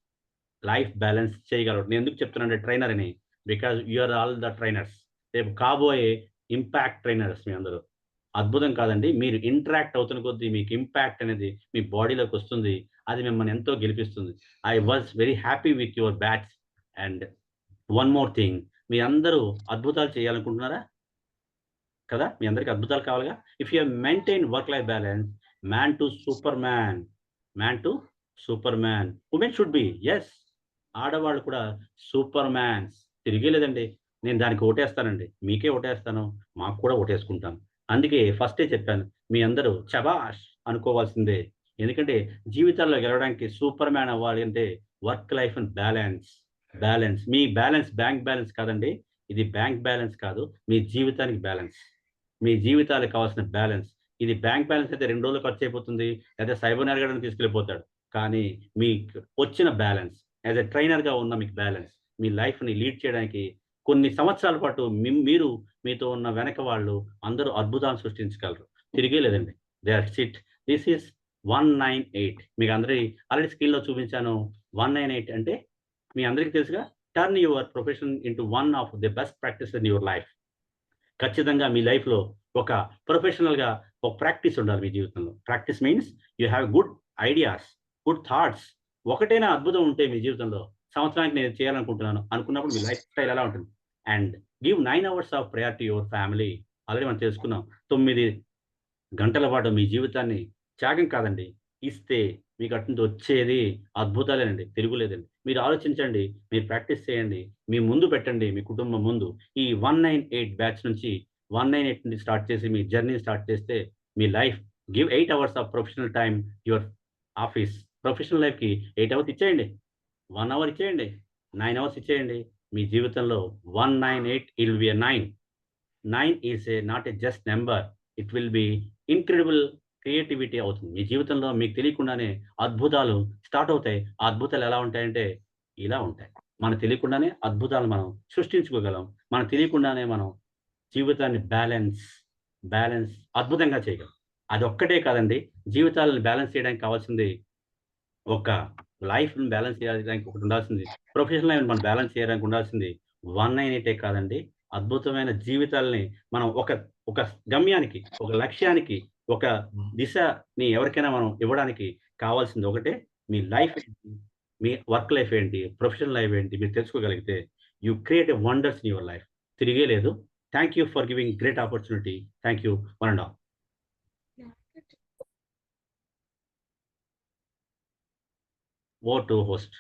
లైఫ్ బ్యాలెన్స్ చేయగలడు. నేను ఎందుకు చెప్తున్నానంటే ట్రైనర్ అని, because you're all the trainers. రేపు కాబోయే ఇంపాక్ట్ ట్రైనర్స్ మీ అందరూ. అద్భుతం కాదండి, మీరు ఇంటరాక్ట్ అవుతున్న కొద్దీ మీకు ఇంపాక్ట్ అనేది మీ బాడీలోకి వస్తుంది. అది మిమ్మల్ని ఎంతో గెలిపిస్తుంది. I was very happy with your batch. And one more thing, మీ అందరూ అద్భుతాలు చేయాలనుకుంటున్నారా కదా? మీ అందరికీ అద్భుతాలు కావాలిగా. If you maintain work life balance, man to superman, women should be. Yes, ఆడవాళ్ళు కూడా సూపర్ మ్యాన్స్. తిరిగే లేదండి. నేను దానికి ఓటేస్తానండి, మీకే ఓటేస్తాను, మాకు కూడా ఓటేసుకుంటాను. అందుకే ఫస్టే చెప్పాను, మీ అందరూ చబాష్ అనుకోవాల్సిందే. ఎందుకంటే జీవితాల్లో గెలవడానికి సూపర్ మ్యాన్ అవ్వాలి అంటే work life and balance. Me balance bank balance కాదండి, ఇది బ్యాంక్ బ్యాలెన్స్ కాదు, మీ జీవితానికి బ్యాలెన్స్, మీ జీవితాలకు కావాల్సిన బ్యాలెన్స్. ఇది బ్యాంక్ బ్యాలెన్స్ అయితే 2 రోజులు ఖర్చు అయిపోతుంది, లేదా సైబర్ నేరగాడని తీసుకెళ్ళిపోతాడు. కానీ మీకు వచ్చిన బ్యాలెన్స్ యాజ్ ఎ ట్రైనర్గా ఉన్న మీకు బ్యాలెన్స్ మీ లైఫ్ని లీడ్ చేయడానికి కొన్ని సంవత్సరాల పాటు మీరు మీతో ఉన్న వెనక వాళ్ళు అందరూ అద్భుతాలు సృష్టించగలరు. తిరిగే లేదండి. They are sit. This is 198. మీకు అందరి ఆల్రెడీ స్క్రీన్లో చూపించాను. 198 అంటే మీ అందరికీ తెలుసుగా, turn your profession into one of the best practice in your life. ఖచ్చితంగా మీ లైఫ్లో ఒక ప్రొఫెషనల్గా ఒక ప్రాక్టీస్ ఉండాలి మీ జీవితంలో. Practice means you have good ideas, good thoughts. ఒకటైనా అద్భుతం ఉంటే మీ జీవితంలో, సంవత్సరానికి నేను చేయాలనుకుంటున్నాను అనుకున్నప్పుడు మీ లైఫ్ స్టైల్ ఎలా ఉంటుంది? And give 9 hours of priority your family. Already మనం తెలుసుకున్నాం. 9 గంటల పాటు మీ జీవితాన్ని త్యాగం కాదండి ఇస్తే మీకు అటు వచ్చేది అద్భుతాలేనండి, తిరుగులేదండి. మీరు ఆలోచించండి, మీరు ప్రాక్టీస్ చేయండి, మీ ముందు పెట్టండి, మీ కుటుంబం ముందు. ఈ 198 బ్యాచ్ నుంచి 198 నుంచి స్టార్ట్ చేసి మీ జర్నీ స్టార్ట్ చేస్తే మీ life give 8 hours of professional time your office. Professional లైఫ్కి 8 hours ఇచ్చేయండి, 1 hour ఇచ్చేయండి, 9 hours ఇచ్చేయండి. మీ జీవితంలో 198 it will be 9 is a not a just number. It will be incredible creativity అవుతుంది. మీ జీవితంలో మీకు తెలియకుండానే అద్భుతాలు స్టార్ట్ అవుతాయి. ఆ అద్భుతాలు ఎలా ఉంటాయంటే ఇలా ఉంటాయి. మనకు తెలియకుండానే అద్భుతాలు మనం సృష్టించుకోగలం. మనకు తెలియకుండానే మనం జీవితాన్ని బ్యాలెన్స్ అద్భుతంగా చేయగలం. అదొక్కటే కాదండి, జీవితాలను బ్యాలెన్స్ చేయడానికి కావాల్సింది ఒక లైఫ్ని బ్యాలెన్స్ చేయడానికి ఒకటి ఉండాల్సింది, ప్రొఫెషనల్ లైఫ్ మనం బ్యాలెన్స్ చేయడానికి ఉండాల్సింది 198 కాదండి. అద్భుతమైన జీవితాలని మనం ఒక గమ్యానికి, ఒక లక్ష్యానికి, ఒక దిశని ఎవరికైనా మనం ఇవ్వడానికి కావాల్సింది ఒకటే. మీ లైఫ్ ఏంటి, మీ వర్క్ లైఫ్ ఏంటి, ప్రొఫెషనల్ లైఫ్ ఏంటి మీరు తెలుసుకోగలిగితే you create a wonders in your life. తిరిగే లేదు. Thank you for giving great opportunity. Thank you one and all. Over to host.